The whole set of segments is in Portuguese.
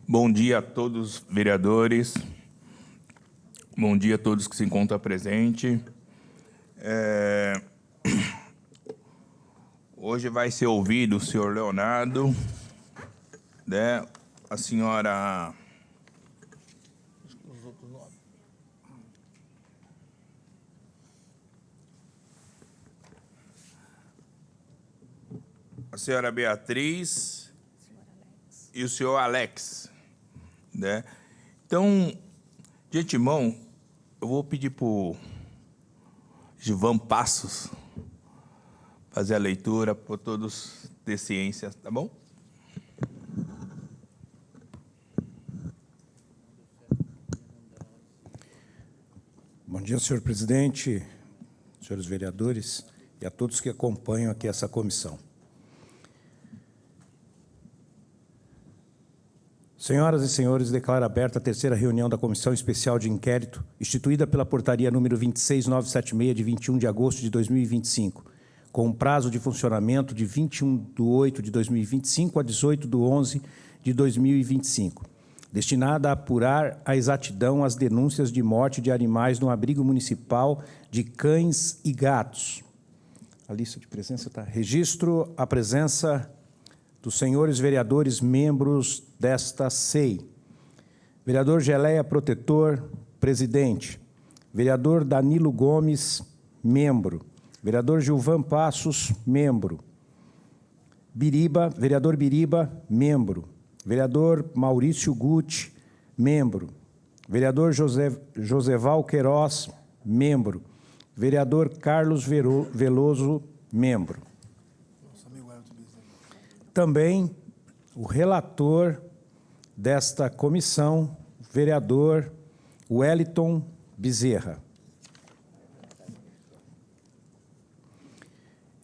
Bom dia a todos os vereadores. Bom dia a todos que se encontram presentes. Hoje vai ser ouvido o senhor Leonardo, né? A senhora... A senhora Beatriz e o senhor Alex, né? Então, de antemão, eu vou pedir para o Gilvan Passos fazer a leitura para todos ter ciência, tá bom? Bom dia, senhor presidente, senhores vereadores e a todos que acompanham aqui essa comissão. Senhoras e senhores, declaro aberta a terceira reunião da Comissão Especial de Inquérito, instituída pela Portaria número 26976, de 21 de agosto de 2025, com um prazo de funcionamento de 21/8/2025 a 18/11/2025, destinada a apurar a exatidão as denúncias de morte de animais no abrigo municipal de cães e gatos. A lista de presença está. Registro a presença dos senhores vereadores membros desta SEI. Vereador Geleia Protetor, presidente. Vereador Danilo Gomes, membro. Vereador Gilvan Passos, membro. Vereador Biriba, membro. Vereador Maurício Guti, membro. Vereador Joseval Queiroz, membro. Vereador Carlos Veloso, membro. Também o relator desta comissão, vereador Wellington Bezerra.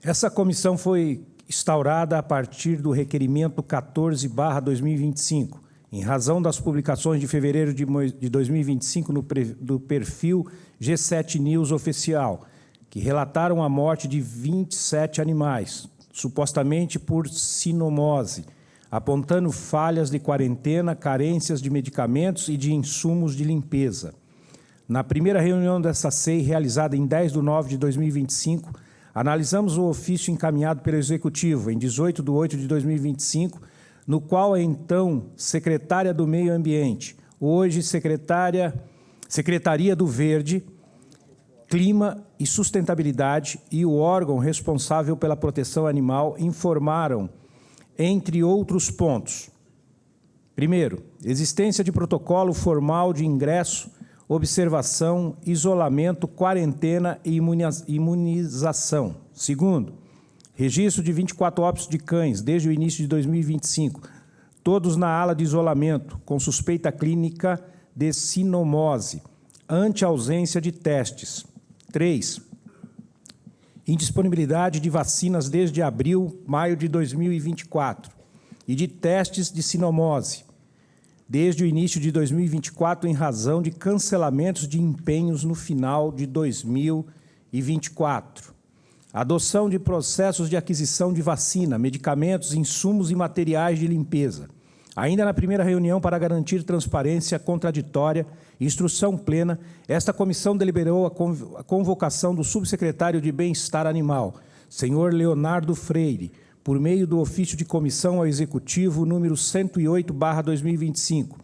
Essa comissão foi instaurada a partir do requerimento 14/2025, em razão das publicações de fevereiro de 2025 do perfil G7 News Oficial, que relataram a morte de 27 animais, supostamente por sinomose, apontando falhas de quarentena, carências de medicamentos e de insumos de limpeza. Na primeira reunião dessa SEI, realizada em 10/9/2025, analisamos o ofício encaminhado pelo Executivo em 18/8/2025, no qual a então secretária do Meio Ambiente, hoje Secretaria do Verde, Clima e Sustentabilidade e o órgão responsável pela proteção animal informaram, entre outros pontos: primeiro, existência de protocolo formal de ingresso, observação, isolamento, quarentena e imunização. Segundo, registro de 24 óbitos de cães desde o início de 2025, todos na ala de isolamento, com suspeita clínica de sinomose, ante ausência de testes. 3. Indisponibilidade de vacinas desde abril/maio de 2024 e de testes de sinomose desde o início de 2024 em razão de cancelamentos de empenhos no final de 2024. Adoção de processos de aquisição de vacina, medicamentos, insumos e materiais de limpeza. Ainda na primeira reunião, para garantir transparência contraditória e instrução plena, esta comissão deliberou a convocação do subsecretário de Bem-Estar Animal, senhor Leonardo Freire, por meio do ofício de comissão ao Executivo número 108/2025,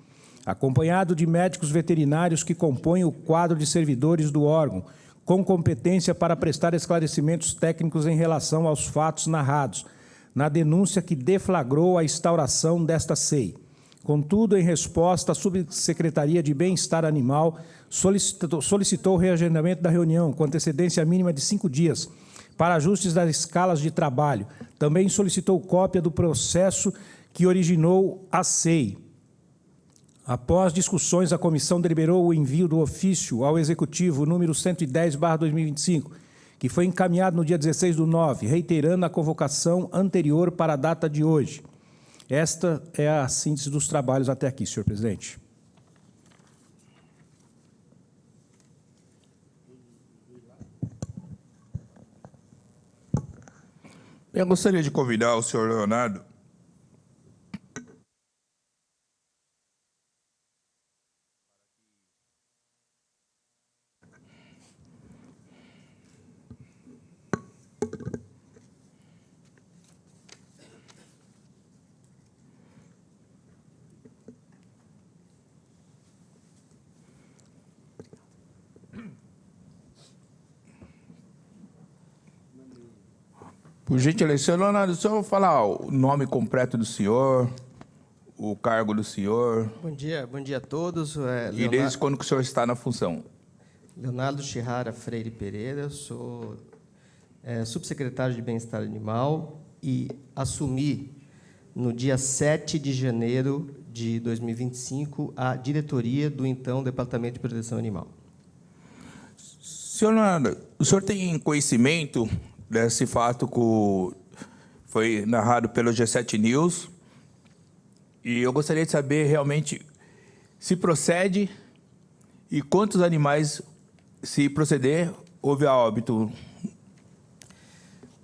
acompanhado de médicos veterinários que compõem o quadro de servidores do órgão, com competência para prestar esclarecimentos técnicos em relação aos fatos narrados na denúncia que deflagrou a instauração desta SEI. Contudo, em resposta, a Subsecretaria de Bem-Estar Animal solicitou o reagendamento da reunião com antecedência mínima de 5 dias para ajustes das escalas de trabalho. Também solicitou cópia do processo que originou a SEI. Após discussões, a comissão deliberou o envio do ofício ao Executivo número 110/2025, que foi encaminhado no dia 16/9, reiterando a convocação anterior para a data de hoje. Esta é a síntese dos trabalhos até aqui, senhor presidente. Eu gostaria de convidar o senhor Leonardo Por gentileza, senhor Leonardo, o senhor falar o nome completo do senhor, o cargo do senhor. Bom dia a todos. E desde quando que o senhor está na função? Leonardo Chihara Freire Pereira, sou subsecretário de Bem-Estar Animal e assumi, no dia 7 de janeiro de 2025, a diretoria do, então, Departamento de Proteção Animal. Senhor Leonardo, o senhor tem conhecimento desse fato que foi narrado pelo G7 News? E eu gostaria de saber realmente se procede e quantos animais, se proceder, houve a óbito.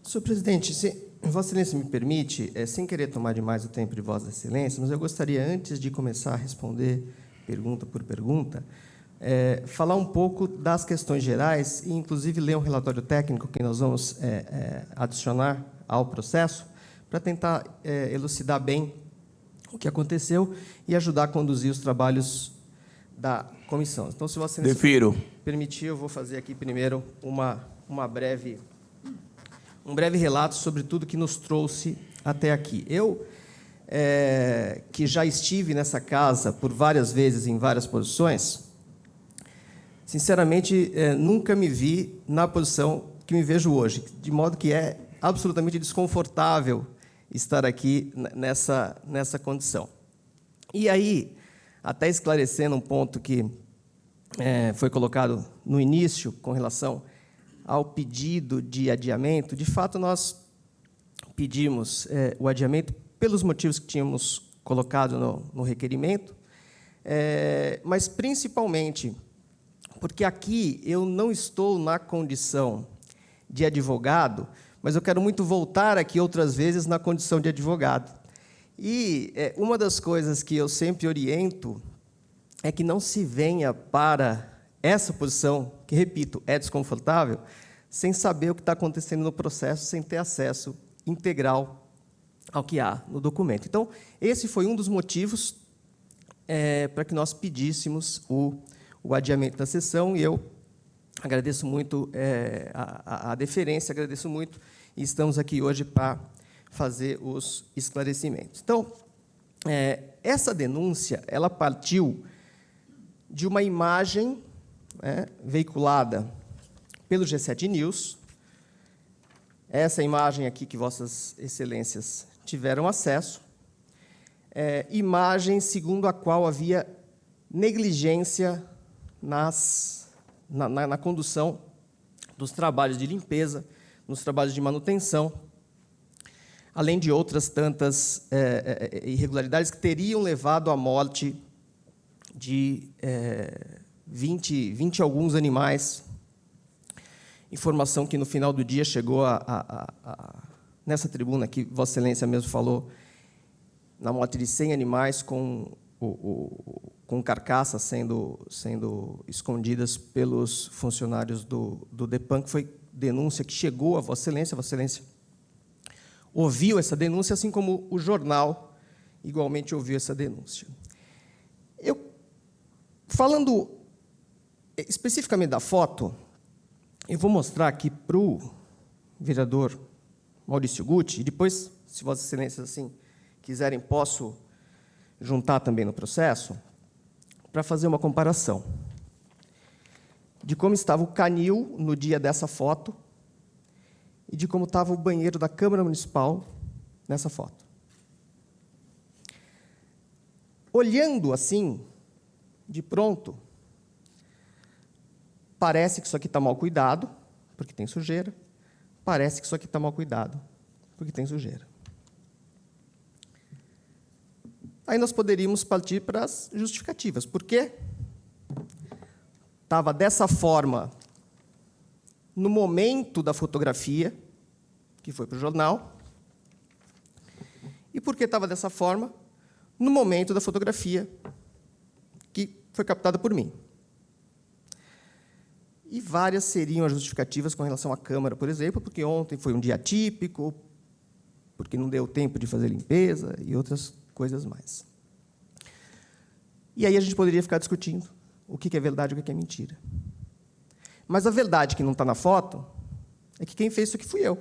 Senhor presidente, se Vossa Excelência me permite, sem querer tomar demais o tempo de Vossa Excelência, mas eu gostaria, antes de começar a responder pergunta por pergunta, falar um pouco das questões gerais e, inclusive, ler um relatório técnico que nós vamos adicionar ao processo para tentar elucidar bem o que aconteceu e ajudar a conduzir os trabalhos da comissão. Então, se Vossa Excelência permitir, eu vou fazer aqui primeiro um breve relato sobre tudo que nos trouxe até aqui. Eu, que já estive nessa casa por várias vezes, em várias posições, sinceramente, nunca me vi na posição que me vejo hoje, de modo que é absolutamente desconfortável estar aqui nessa condição. E aí, até esclarecendo um ponto que foi colocado no início, com relação ao pedido de adiamento, de fato, nós pedimos o adiamento pelos motivos que tínhamos colocado no requerimento, mas, principalmente, porque aqui eu não estou na condição de advogado, mas eu quero muito voltar aqui outras vezes na condição de advogado. E uma das coisas que eu sempre oriento é que não se venha para essa posição, que, repito, é desconfortável, sem saber o que está acontecendo no processo, sem ter acesso integral ao que há no documento. Então, esse foi um dos motivos para que nós pedíssemos o adiamento da sessão, e eu agradeço muito a deferência, agradeço muito, e estamos aqui hoje para fazer os esclarecimentos. Então, essa denúncia, ela partiu de uma imagem veiculada pelo G7 News, essa imagem aqui que Vossas Excelências tiveram acesso, imagem segundo a qual havia negligência na condução dos trabalhos de limpeza, nos trabalhos de manutenção, além de outras tantas irregularidades que teriam levado à morte de 20 e alguns animais, informação que, no final do dia, chegou nessa tribuna que Vossa Excelência mesmo falou, na morte de 100 animais com carcaças sendo escondidas pelos funcionários do DEPAN, que foi denúncia que chegou a Vossa Excelência ouviu essa denúncia, assim como o jornal igualmente ouviu essa denúncia. Falando especificamente da foto, eu vou mostrar aqui para o vereador Maurício Guti, e depois, se Vossas Excelências assim quiserem, posso juntar também no processo, para fazer uma comparação de como estava o canil no dia dessa foto e de como estava o banheiro da Câmara Municipal nessa foto. Olhando assim, de pronto, parece que isso aqui está mal cuidado, porque tem sujeira, parece que isso aqui está mal cuidado, porque tem sujeira. Aí nós poderíamos partir para as justificativas. Por quê? Estava dessa forma no momento da fotografia, que foi para o jornal, e por que estava dessa forma no momento da fotografia, que foi captada por mim. E várias seriam as justificativas com relação à Câmara, por exemplo, porque ontem foi um dia atípico, porque não deu tempo de fazer limpeza e outras coisas mais. E aí a gente poderia ficar discutindo o que é verdade e o que é mentira. Mas a verdade que não está na foto é que quem fez isso aqui fui eu.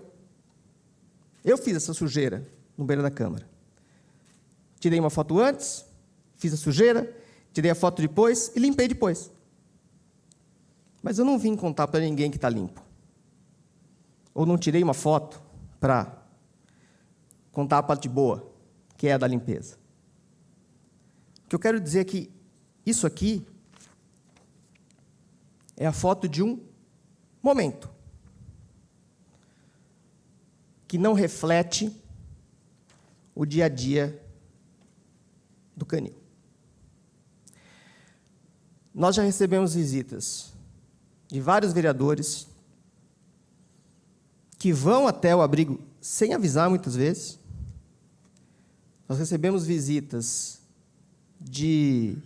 Eu fiz essa sujeira no banheiro da Câmara. Tirei uma foto antes, fiz a sujeira, tirei a foto depois e limpei depois. Mas eu não vim contar para ninguém que está limpo. Ou não tirei uma foto para contar a parte boa, que é a da limpeza. O que eu quero dizer é que isso aqui é a foto de um momento que não reflete o dia a dia do canil. Nós já recebemos visitas de vários vereadores que vão até o abrigo sem avisar muitas vezes. Nós recebemos visitas de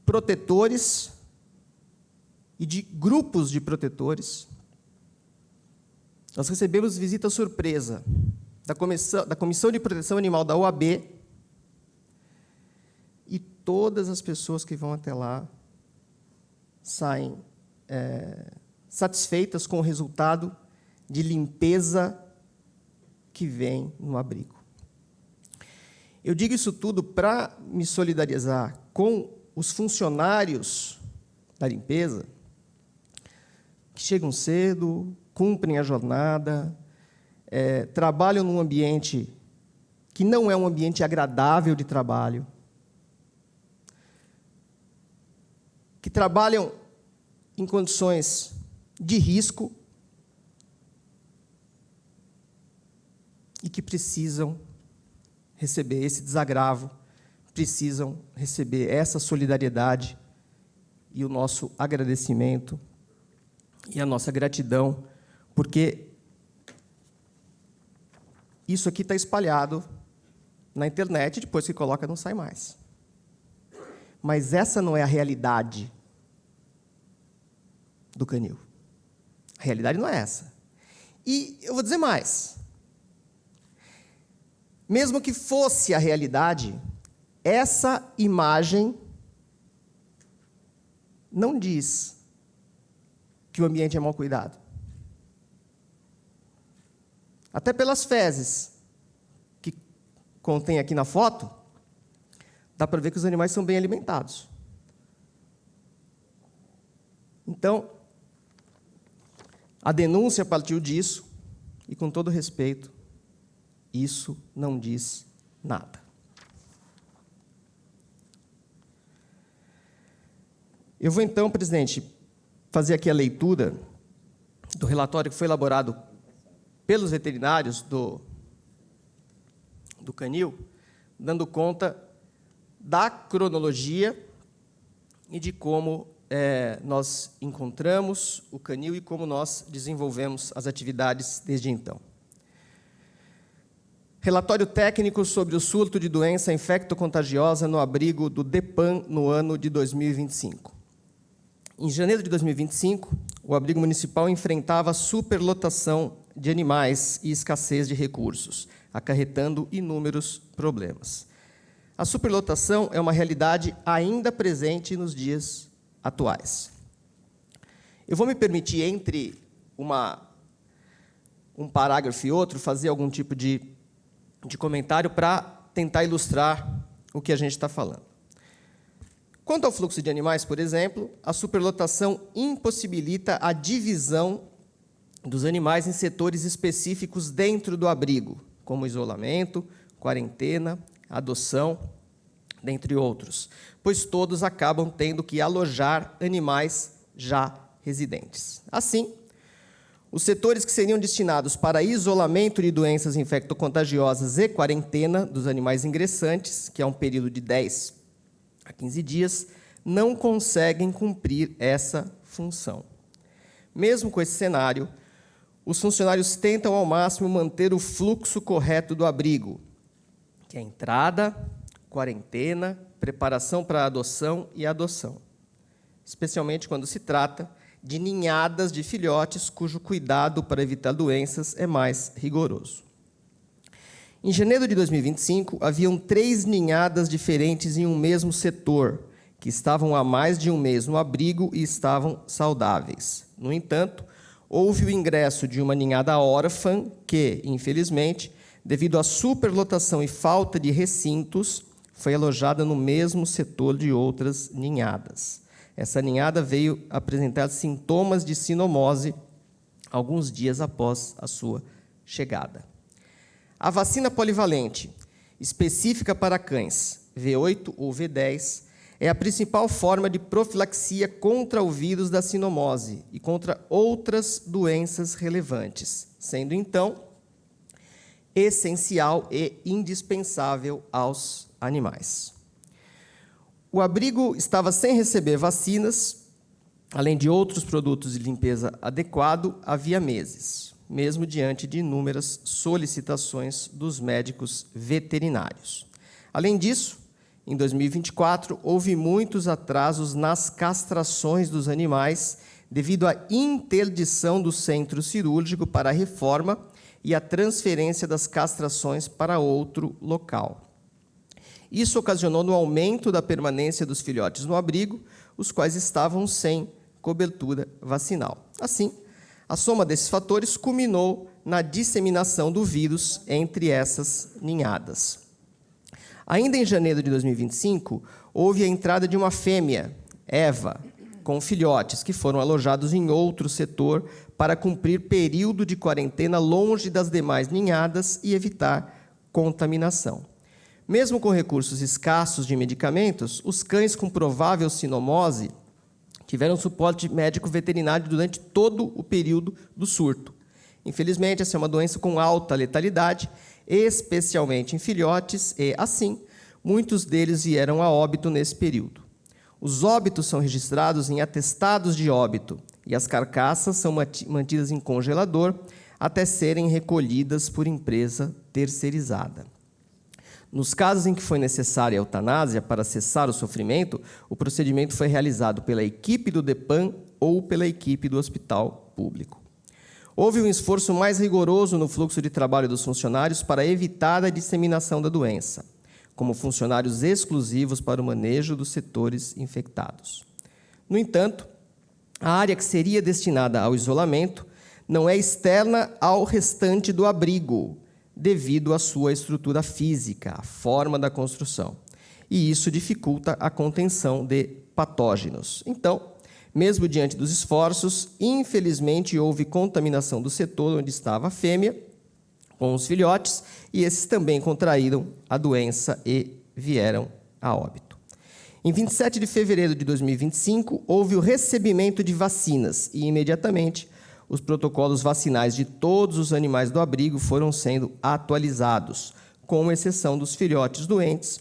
protetores e de grupos de protetores. Nós recebemos visita surpresa da Comissão de Proteção Animal da OAB, e todas as pessoas que vão até lá saem satisfeitas com o resultado de limpeza que vem no abrigo. Eu digo isso tudo para me solidarizar com os funcionários da limpeza, que chegam cedo, cumprem a jornada, trabalham num ambiente que não é um ambiente agradável de trabalho, que trabalham em condições de risco e que precisam receber esse desagravo, precisam receber essa solidariedade e o nosso agradecimento e a nossa gratidão, porque isso aqui está espalhado na internet, depois que coloca não sai mais. Mas essa não é a realidade do canil. A realidade não é essa. E eu vou dizer mais. Mesmo que fosse a realidade, essa imagem não diz que o ambiente é mal cuidado. Até pelas fezes que contém aqui na foto, dá para ver que os animais são bem alimentados. Então, a denúncia partiu disso, e com todo respeito, isso não diz nada. Eu vou então, presidente, fazer aqui a leitura do relatório que foi elaborado pelos veterinários do canil, dando conta da cronologia e de como nós encontramos o canil e como nós desenvolvemos as atividades desde então. Relatório técnico sobre o surto de doença infectocontagiosa no abrigo do DEPAN no ano de 2025. Em janeiro de 2025, o abrigo municipal enfrentava superlotação de animais e escassez de recursos, acarretando inúmeros problemas. A superlotação é uma realidade ainda presente nos dias atuais. Eu vou me permitir, entre um parágrafo e outro, fazer algum tipo de comentário para tentar ilustrar o que a gente está falando. Quanto ao fluxo de animais, por exemplo, a superlotação impossibilita a divisão dos animais em setores específicos dentro do abrigo, como isolamento, quarentena, adoção, dentre outros, pois todos acabam tendo que alojar animais já residentes. Assim, os setores que seriam destinados para isolamento de doenças infectocontagiosas e quarentena dos animais ingressantes, que é um período de 10 a 15 dias, não conseguem cumprir essa função. Mesmo com esse cenário, os funcionários tentam ao máximo manter o fluxo correto do abrigo, que é entrada, quarentena, preparação para a adoção e adoção, especialmente quando se trata de ninhadas de filhotes cujo cuidado para evitar doenças é mais rigoroso. Em janeiro de 2025, haviam 3 ninhadas diferentes em um mesmo setor, que estavam há mais de um mês no abrigo e estavam saudáveis. No entanto, houve o ingresso de uma ninhada órfã que, infelizmente, devido à superlotação e falta de recintos, foi alojada no mesmo setor de outras ninhadas. Essa ninhada veio apresentar sintomas de sinomose alguns dias após a sua chegada. A vacina polivalente, específica para cães, V8 ou V10, é a principal forma de profilaxia contra o vírus da sinomose e contra outras doenças relevantes, sendo, então, essencial e indispensável aos animais. O abrigo estava sem receber vacinas, além de outros produtos de limpeza adequado, havia meses, mesmo diante de inúmeras solicitações dos médicos veterinários. Além disso, em 2024, houve muitos atrasos nas castrações dos animais devido à interdição do centro cirúrgico para a reforma e a transferência das castrações para outro local. Isso ocasionou no aumento da permanência dos filhotes no abrigo, os quais estavam sem cobertura vacinal. Assim, a soma desses fatores culminou na disseminação do vírus entre essas ninhadas. Ainda em janeiro de 2025, houve a entrada de uma fêmea, Eva, com filhotes, que foram alojados em outro setor para cumprir período de quarentena longe das demais ninhadas e evitar contaminação. Mesmo com recursos escassos de medicamentos, os cães com provável sinomose tiveram suporte médico veterinário durante todo o período do surto. Infelizmente, essa é uma doença com alta letalidade, especialmente em filhotes, e, assim, muitos deles vieram a óbito nesse período. Os óbitos são registrados em atestados de óbito e as carcaças são mantidas em congelador até serem recolhidas por empresa terceirizada. Nos casos em que foi necessária a eutanásia para cessar o sofrimento, o procedimento foi realizado pela equipe do DEPAN ou pela equipe do hospital público. Houve um esforço mais rigoroso no fluxo de trabalho dos funcionários para evitar a disseminação da doença, como funcionários exclusivos para o manejo dos setores infectados. No entanto, a área que seria destinada ao isolamento não é externa ao restante do abrigo, devido à sua estrutura física, a forma da construção. E isso dificulta a contenção de patógenos. Então, mesmo diante dos esforços, infelizmente houve contaminação do setor onde estava a fêmea, com os filhotes, e esses também contraíram a doença e vieram a óbito. Em 27 de fevereiro de 2025, houve o recebimento de vacinas e, imediatamente, os protocolos vacinais de todos os animais do abrigo foram sendo atualizados, com exceção dos filhotes doentes,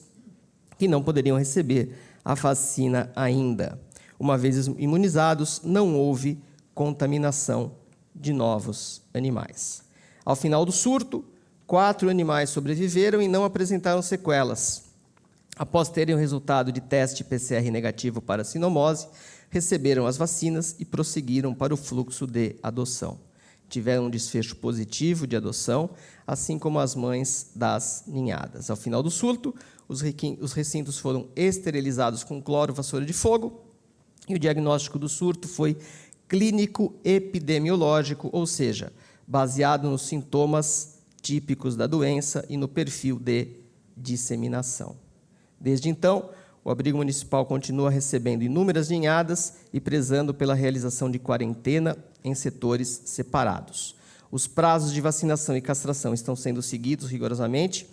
que não poderiam receber a vacina ainda. Uma vez imunizados, não houve contaminação de novos animais. Ao final do surto, 4 animais sobreviveram e não apresentaram sequelas. Após terem o resultado de teste PCR negativo para sinomose, receberam as vacinas e prosseguiram para o fluxo de adoção. Tiveram um desfecho positivo de adoção, assim como as mães das ninhadas. Ao final do surto, os recintos foram esterilizados com cloro, vassoura de fogo, e o diagnóstico do surto foi clínico-epidemiológico, ou seja, baseado nos sintomas típicos da doença e no perfil de disseminação. Desde então, o abrigo municipal continua recebendo inúmeras ninhadas e prezando pela realização de quarentena em setores separados. Os prazos de vacinação e castração estão sendo seguidos rigorosamente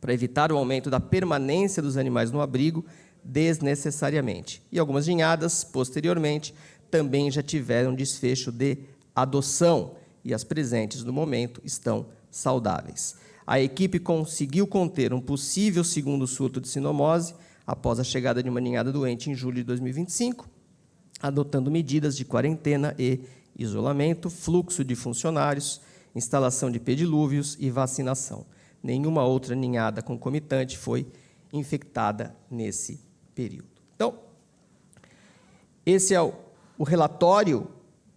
para evitar o aumento da permanência dos animais no abrigo desnecessariamente. E algumas ninhadas, posteriormente, também já tiveram desfecho de adoção e as presentes no momento estão saudáveis. A equipe conseguiu conter um possível segundo surto de sinomose após a chegada de uma ninhada doente em julho de 2025, adotando medidas de quarentena e isolamento, fluxo de funcionários, instalação de pedilúvios e vacinação. Nenhuma outra ninhada concomitante foi infectada nesse período. Então, esse é o relatório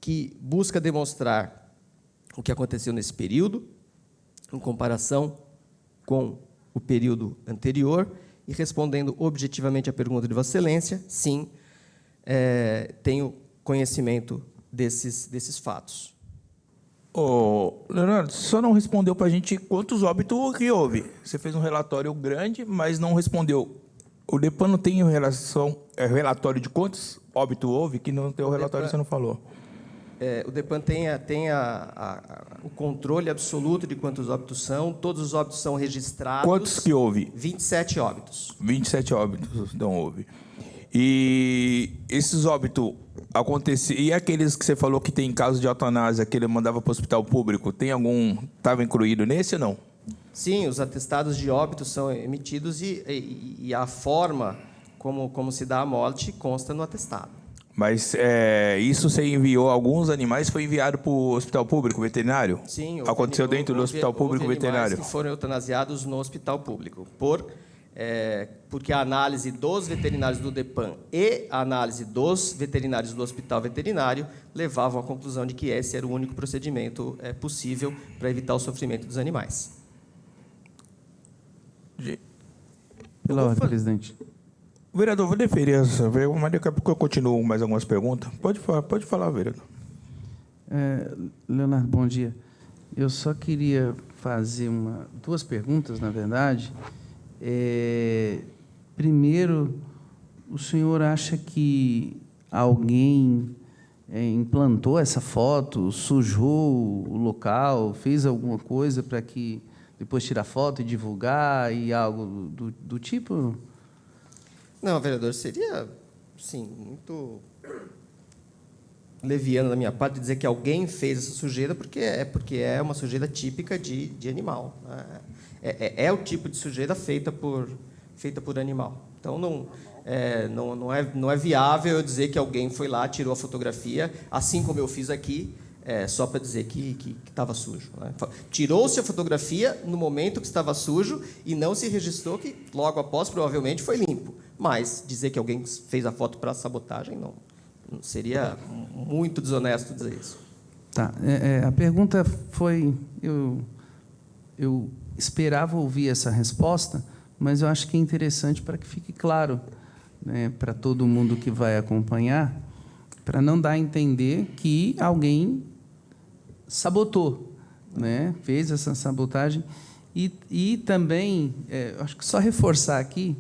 que busca demonstrar o que aconteceu nesse período, em comparação com o período anterior, e respondendo objetivamente à pergunta de Vossa Excelência, sim, tenho conhecimento desses fatos. Ô, Leonardo, você só não respondeu para a gente quantos óbitos que houve. Você fez um relatório grande, mas não respondeu. O DEPAN não tem relatório de quantos óbitos houve, que não tem o relatório, DEPAN, você não falou. O DEPAN tem o controle absoluto de quantos óbitos são, todos os óbitos são registrados. Quantos que houve? 27 óbitos. 27 óbitos não houve. E esses óbitos aconteciam. E aqueles que você falou que tem caso de eutanásia, que ele mandava para o hospital público, tem algum. Estava incluído nesse ou não? Sim, os atestados de óbito são emitidos e a forma como se dá a morte consta no atestado. Mas isso você enviou alguns animais, foi enviado para o hospital público veterinário? Sim. Aconteceu dentro do hospital público veterinário? Que foram eutanasiados no hospital público, porque a análise dos veterinários do DEPAN e a análise dos veterinários do hospital veterinário levavam à conclusão de que esse era o único procedimento possível para evitar o sofrimento dos animais. Pela ordem, presidente. Vereador, vou deferir essa, mas daqui a pouco eu continuo mais algumas perguntas. Pode falar, vereador. Leonardo, bom dia. Eu só queria fazer duas perguntas, na verdade. Primeiro, o senhor acha que alguém implantou essa foto, sujou o local, fez alguma coisa para que depois tirar foto e divulgar e algo do tipo? Não, vereador, seria, sim, muito leviano da minha parte dizer que alguém fez essa sujeira, porque é uma sujeira típica de animal, né? É o tipo de sujeira feita por animal. Então, não é viável eu dizer que alguém foi lá, tirou a fotografia, assim como eu fiz aqui, só para dizer que estava sujo, né? Tirou-se a fotografia no momento que estava sujo e não se registrou que, logo após, provavelmente, foi limpo. Mas dizer que alguém fez a foto para sabotagem, não seria muito desonesto dizer isso. Tá. A pergunta foi... Eu esperava ouvir essa resposta, mas eu acho que é interessante para que fique claro, né, para todo mundo que vai acompanhar, para não dar a entender que alguém sabotou, né, fez essa sabotagem. E também, acho que só reforçar aqui,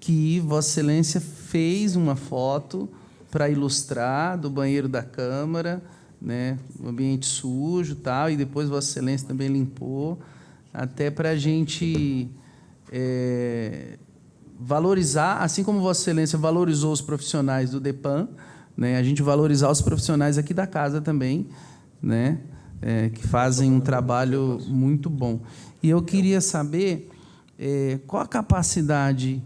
que Vossa Excelência fez uma foto para ilustrar do banheiro da Câmara, né, o ambiente sujo, tal, e depois Vossa Excelência também limpou, até para a gente valorizar, assim como Vossa Excelência valorizou os profissionais do DEPAN, né, a gente valorizar os profissionais aqui da casa também, né, que fazem um trabalho muito bom. E eu queria saber qual a capacidade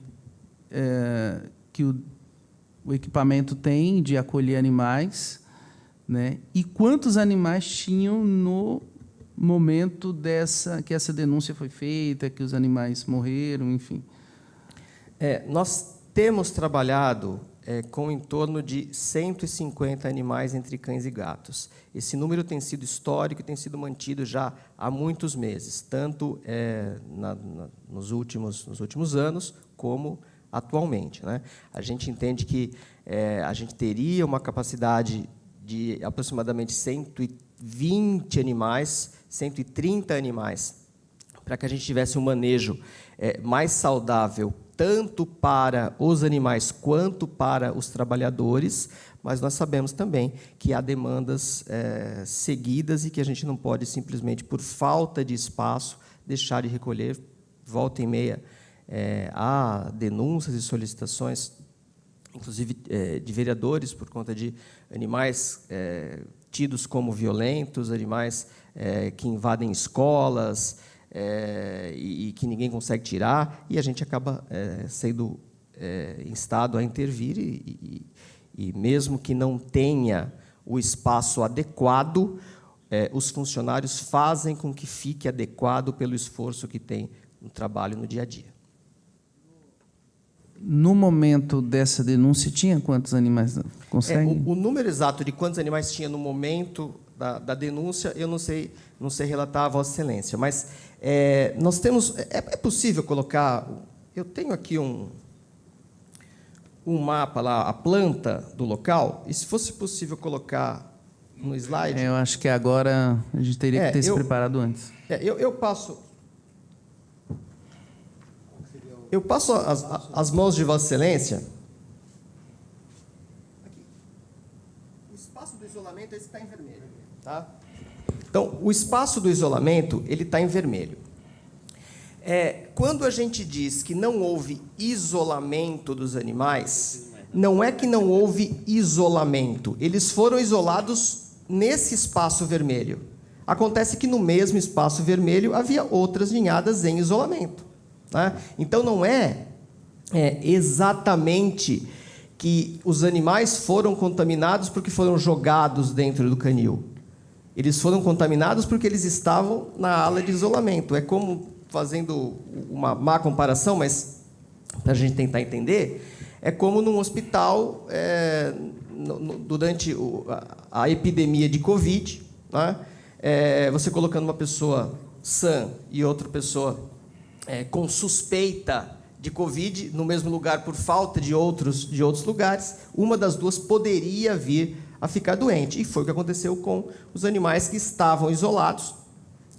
que o equipamento tem de acolher animais, né, e quantos animais tinham no momento que essa denúncia foi feita, que os animais morreram, enfim. Nós temos trabalhado com em torno de 150 animais entre cães e gatos. Esse número tem sido histórico e tem sido mantido já há muitos meses, tanto nos últimos anos como atualmente, né? A gente entende que a gente teria uma capacidade de aproximadamente 120 animais, 130 animais, para que a gente tivesse um manejo mais saudável, tanto para os animais quanto para os trabalhadores, mas nós sabemos também que há demandas seguidas e que a gente não pode simplesmente, por falta de espaço, deixar de recolher. Volta e meia, há denúncias e solicitações, inclusive de vereadores, por conta de animais tidos como violentos, animais que invadem escolas, e que ninguém consegue tirar, e a gente acaba sendo instado a intervir, e mesmo que não tenha o espaço adequado, os funcionários fazem com que fique adequado pelo esforço que tem no trabalho no dia a dia. No momento dessa denúncia, tinha quantos animais? Consegue? O número exato de quantos animais tinha no momento da denúncia, eu não sei relatar a Vossa Excelência, mas nós temos... É possível colocar... Eu tenho aqui um mapa lá, a planta do local, e se fosse possível colocar no slide... Eu acho que agora a gente teria que ter se preparado antes. Eu passo as mãos de Vossa Excelência. Aqui. O espaço do isolamento está em vermelho. Tá? Então, o espaço do isolamento ele está em vermelho. Quando a gente diz que não houve isolamento dos animais, não é que não houve isolamento. Eles foram isolados nesse espaço vermelho. Acontece que no mesmo espaço vermelho havia outras ninhadas em isolamento. Né? Então, não é exatamente que os animais foram contaminados porque foram jogados dentro do canil. Eles foram contaminados porque eles estavam na ala de isolamento. É como, fazendo uma má comparação, mas para a gente tentar entender, é como num hospital, durante a epidemia de Covid, né? Você colocando uma pessoa sã e outra pessoa com suspeita de Covid no mesmo lugar por falta de outros lugares, uma das duas poderia vir a ficar doente. E foi o que aconteceu com os animais que estavam isolados.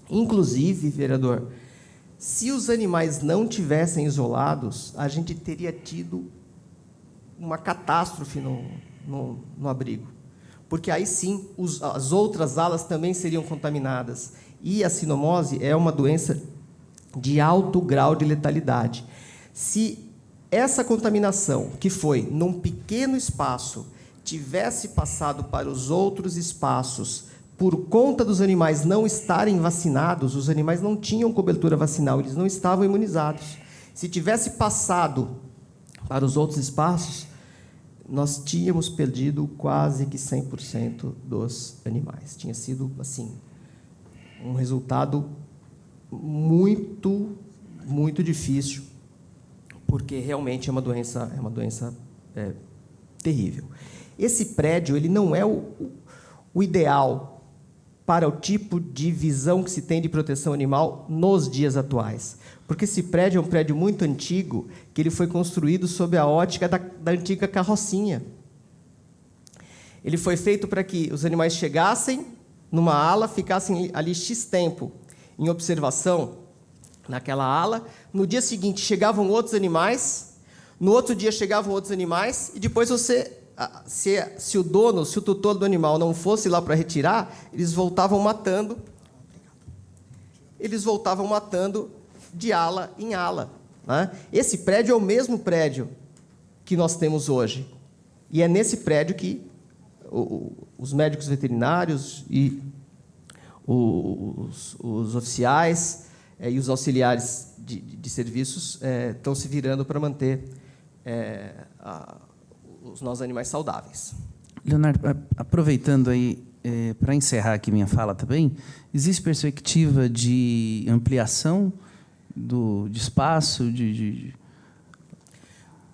Inclusive, vereador, se os animais não tivessem isolados, a gente teria tido uma catástrofe no abrigo. Porque aí sim, as outras alas também seriam contaminadas. E a sinomose é uma doença de alto grau de letalidade. Se essa contaminação, que foi num pequeno espaço, tivesse passado para os outros espaços, por conta dos animais não estarem vacinados, os animais não tinham cobertura vacinal, eles não estavam imunizados. Se tivesse passado para os outros espaços, nós tínhamos perdido quase que 100% dos animais. Tinha sido, assim, um resultado muito, muito difícil, porque realmente é uma doença terrível. Esse prédio ele não é o ideal para o tipo de visão que se tem de proteção animal nos dias atuais. Porque esse prédio é um prédio muito antigo, que ele foi construído sob a ótica da antiga carrocinha. Ele foi feito para que os animais chegassem numa ala, ficassem ali X tempo em observação naquela ala. No dia seguinte chegavam outros animais, no outro dia chegavam outros animais, e depois se o dono, se o tutor do animal não fosse lá para retirar, eles voltavam matando de ala em ala. Né? Esse prédio é o mesmo prédio que nós temos hoje. E é nesse prédio que os médicos veterinários e os oficiais e os auxiliares de serviços estão se virando para manter os nossos animais saudáveis. Leonardo, aproveitando aí, para encerrar aqui minha fala também, existe perspectiva de ampliação de espaço?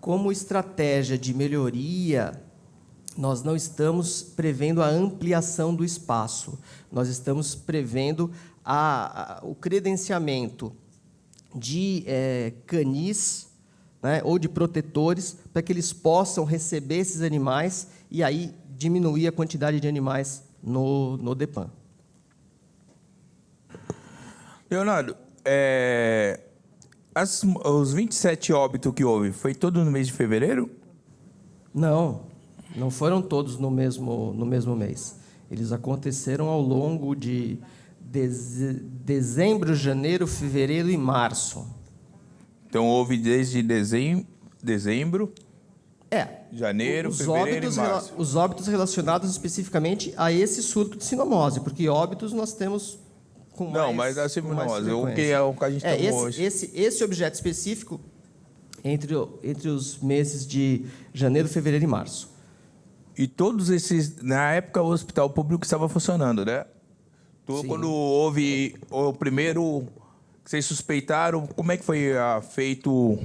Como estratégia de melhoria, nós não estamos prevendo a ampliação do espaço. Nós estamos prevendo o credenciamento de canis, né, ou de protetores, para que eles possam receber esses animais e aí diminuir a quantidade de animais no DEPAN. Leonardo, os 27 óbitos que houve, foi todo no mês de fevereiro? Não foram todos no mesmo mês. Eles aconteceram ao longo de dezembro, janeiro, fevereiro e março. Então, houve desde dezembro, janeiro, fevereiro e março. Os óbitos relacionados especificamente a esse surto de sinomose, porque óbitos nós temos com mais... Não, mas a sinomose, o que é o que a gente tem hoje. Esse objeto específico entre os meses de janeiro, fevereiro e março. E todos esses... Na época, o hospital público estava funcionando, né? Sim. Quando houve o primeiro... Vocês suspeitaram, como é que foi feito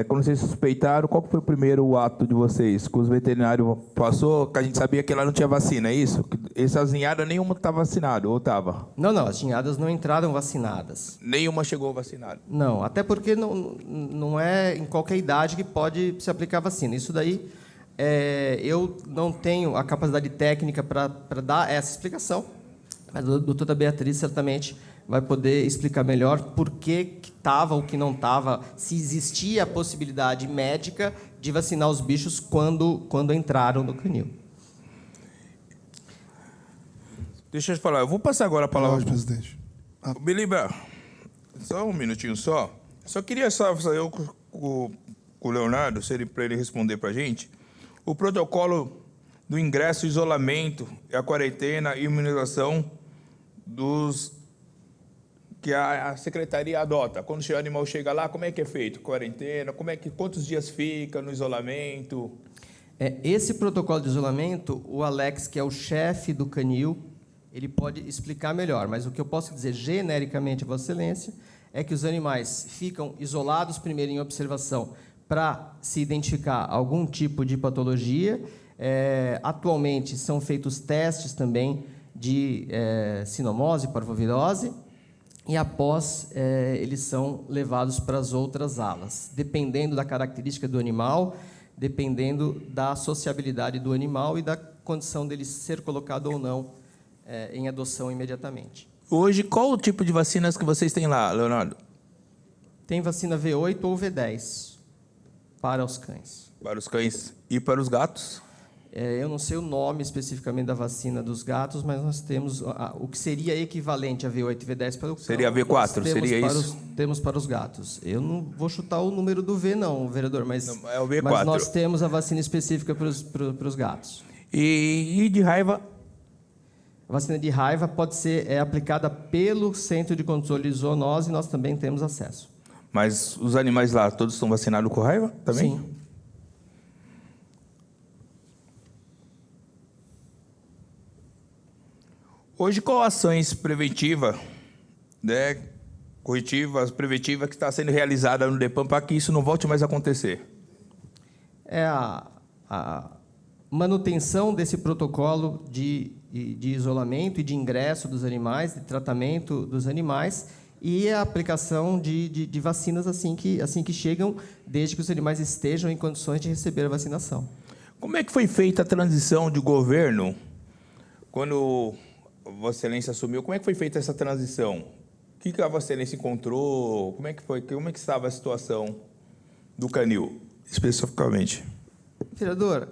quando vocês suspeitaram, qual que foi o primeiro ato de vocês? Que os veterinários passou, que a gente sabia que ela não tinha vacina, é isso? Essas ninhadas, nenhuma estava vacinada, ou estava? Não, as ninhadas não entraram vacinadas. Nenhuma chegou vacinada. Não, até porque não é em qualquer idade que pode se aplicar vacina. Isso daí, eu não tenho a capacidade técnica para dar essa explicação, mas a doutora Beatriz certamente vai poder explicar melhor por que estava ou que não estava, se existia a possibilidade médica de vacinar os bichos quando entraram no canil. Deixa eu te falar, eu vou passar agora a palavra. Pode, presidente. Biliba, só um minutinho só. Só queria eu com o Leonardo, para ele responder para a gente, o protocolo do ingresso, isolamento, a quarentena e imunização que a secretaria adota. Quando o animal chega lá, como é que é feito? Quarentena, quantos dias fica no isolamento? Esse protocolo de isolamento, o Alex, que é o chefe do canil, ele pode explicar melhor, mas o que eu posso dizer genericamente a Vossa Excelência é que os animais ficam isolados primeiro em observação para se identificar algum tipo de patologia. Atualmente são feitos testes também de sinomose, parvovirose, e após eles são levados para as outras alas, dependendo da característica do animal, dependendo da sociabilidade do animal e da condição dele ser colocado ou não em adoção imediatamente. Hoje, qual o tipo de vacinas que vocês têm lá, Leonardo? Tem vacina V8 ou V10 para os cães. Para os cães e para os gatos? Eu não sei o nome especificamente da vacina dos gatos, mas nós temos o que seria equivalente a V8 e V10 para o cão. Seria V4, seria isso? Temos para os gatos. Eu não vou chutar o número do V, não, vereador, mas, não, é o V4. Mas nós temos a vacina específica para os gatos. E de raiva? A vacina de raiva pode ser aplicada pelo Centro de Controle de Zoonose e nós também temos acesso. Mas os animais lá, todos estão vacinados com raiva também? Sim. Hoje, qual ações preventivas, corretivas, preventivas que está sendo realizada no DEPAN para que isso não volte mais a acontecer? A manutenção desse protocolo de isolamento e de ingresso dos animais, de tratamento dos animais e a aplicação de vacinas assim que chegam, desde que os animais estejam em condições de receber a vacinação. Como é que foi feita a transição de governo quando Vossa Excelência assumiu? Como é que foi feita essa transição? O que a Vossa Excelência encontrou? Como é que foi? Como é que estava a situação do canil, especificamente? Vereador,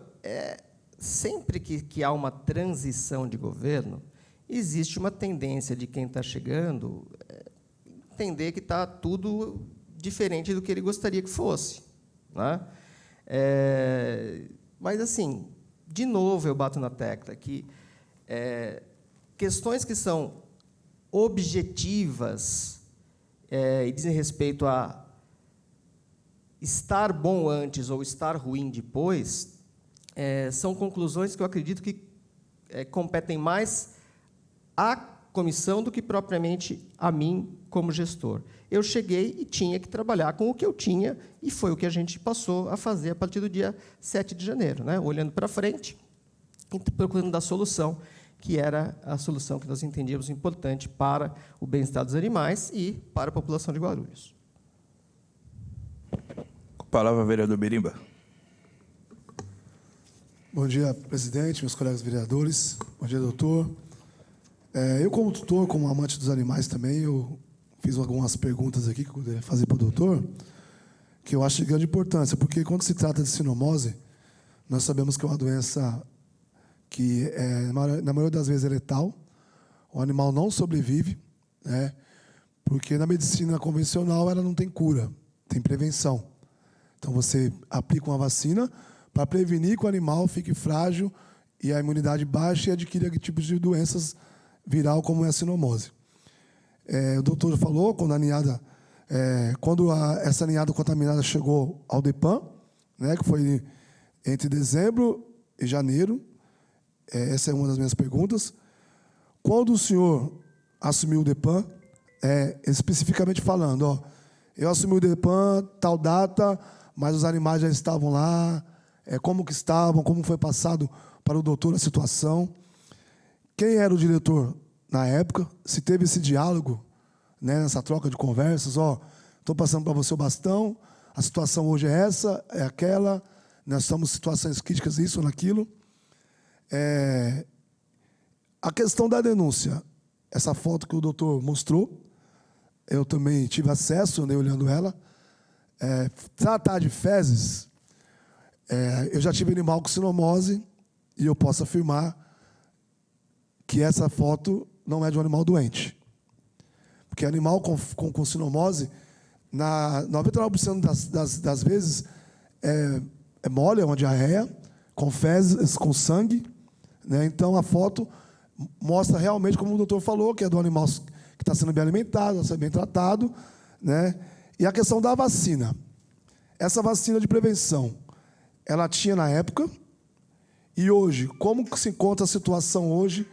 sempre que há uma transição de governo, existe uma tendência de quem está chegando entender que está tudo diferente do que ele gostaria que fosse, né? Mas, assim, de novo eu bato na tecla que questões que são objetivas e dizem respeito a estar bom antes ou estar ruim depois, são conclusões que eu acredito que competem mais à comissão do que propriamente a mim como gestor. Eu cheguei e tinha que trabalhar com o que eu tinha e foi o que a gente passou a fazer a partir do dia 7 de janeiro, né? Olhando para frente e procurando dar solução, que era a solução que nós entendíamos importante para o bem-estar dos animais e para a população de Guarulhos. Com a palavra, vereador Birimba. Bom dia, presidente, meus colegas vereadores. Bom dia, doutor. Eu, como tutor, como amante dos animais também, eu fiz algumas perguntas aqui que eu poderia fazer para o doutor, que eu acho de grande importância, porque quando se trata de sinomose, nós sabemos que é uma doença que, na maioria das vezes, é letal. O animal não sobrevive, né? Porque na medicina convencional ela não tem cura, tem prevenção. Então, você aplica uma vacina para prevenir que o animal fique frágil e a imunidade baixe e adquira tipos de doenças viral, como é a sinomose. O doutor falou, quando essa ninhada contaminada chegou ao DEPAN, né, que foi entre dezembro e janeiro, essa é uma das minhas perguntas. Quando o senhor assumiu o DEPAN, especificamente falando, eu assumi o DEPAN, tal data, mas os animais já estavam lá, como que estavam, como foi passado para o doutor a situação. Quem era o diretor na época? Se teve esse diálogo, né, nessa troca de conversas, estou passando para você o bastão, a situação hoje é essa, é aquela, nós estamos em situações críticas, isso ou naquilo. A questão da denúncia, essa foto que o doutor mostrou, eu também tive acesso, né, olhando ela. Tratar de fezes, eu já tive animal com sinomose e eu posso afirmar que essa foto não é de um animal doente. Porque animal com sinomose, 99% das vezes, é mole, é uma diarreia, com fezes, com sangue, né? Então, a foto mostra realmente, como o doutor falou, que é do animal que está sendo bem alimentado, está sendo bem tratado, né? E a questão da vacina. Essa vacina de prevenção, ela tinha na época, e hoje, como que se encontra a situação hoje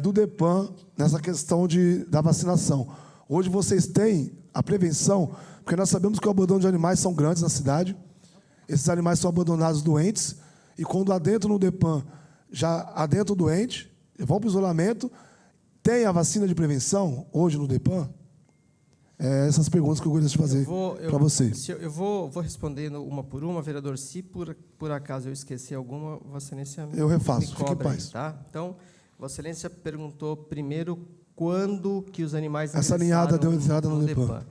do DEPAN nessa questão da vacinação? Hoje vocês têm a prevenção, porque nós sabemos que o abandono de animais são grandes na cidade, esses animais são abandonados doentes, e quando adentram no DEPAN, já adentro doente, vão para o isolamento. Tem a vacina de prevenção hoje no DEPAN? Essas perguntas que eu gostaria de fazer para você. Eu vou respondendo uma por uma, vereador. Se por acaso eu esquecer alguma, Vossa Excelência eu refaço, fique em paz. Tá? Então, Vossa Excelência perguntou primeiro quando que os animais essa ninhada deu entrada no DEPAN.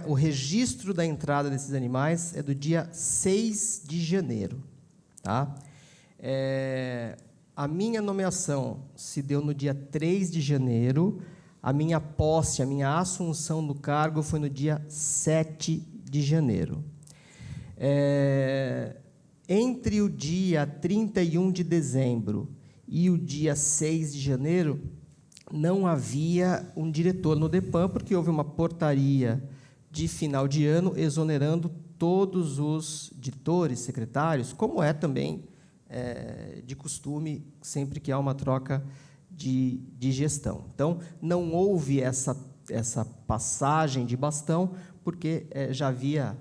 O registro da entrada desses animais é do dia 6 de janeiro. Tá? A minha nomeação se deu no dia 3 de janeiro, a minha posse, a minha assunção do cargo foi no dia 7 de janeiro. Entre o dia 31 de dezembro e o dia 6 de janeiro, não havia um diretor no DEPAN, porque houve uma portaria de final de ano exonerando todos os diretores, secretários, como é também de costume, sempre que há uma troca de gestão. Então, não houve essa passagem de bastão, porque já havia...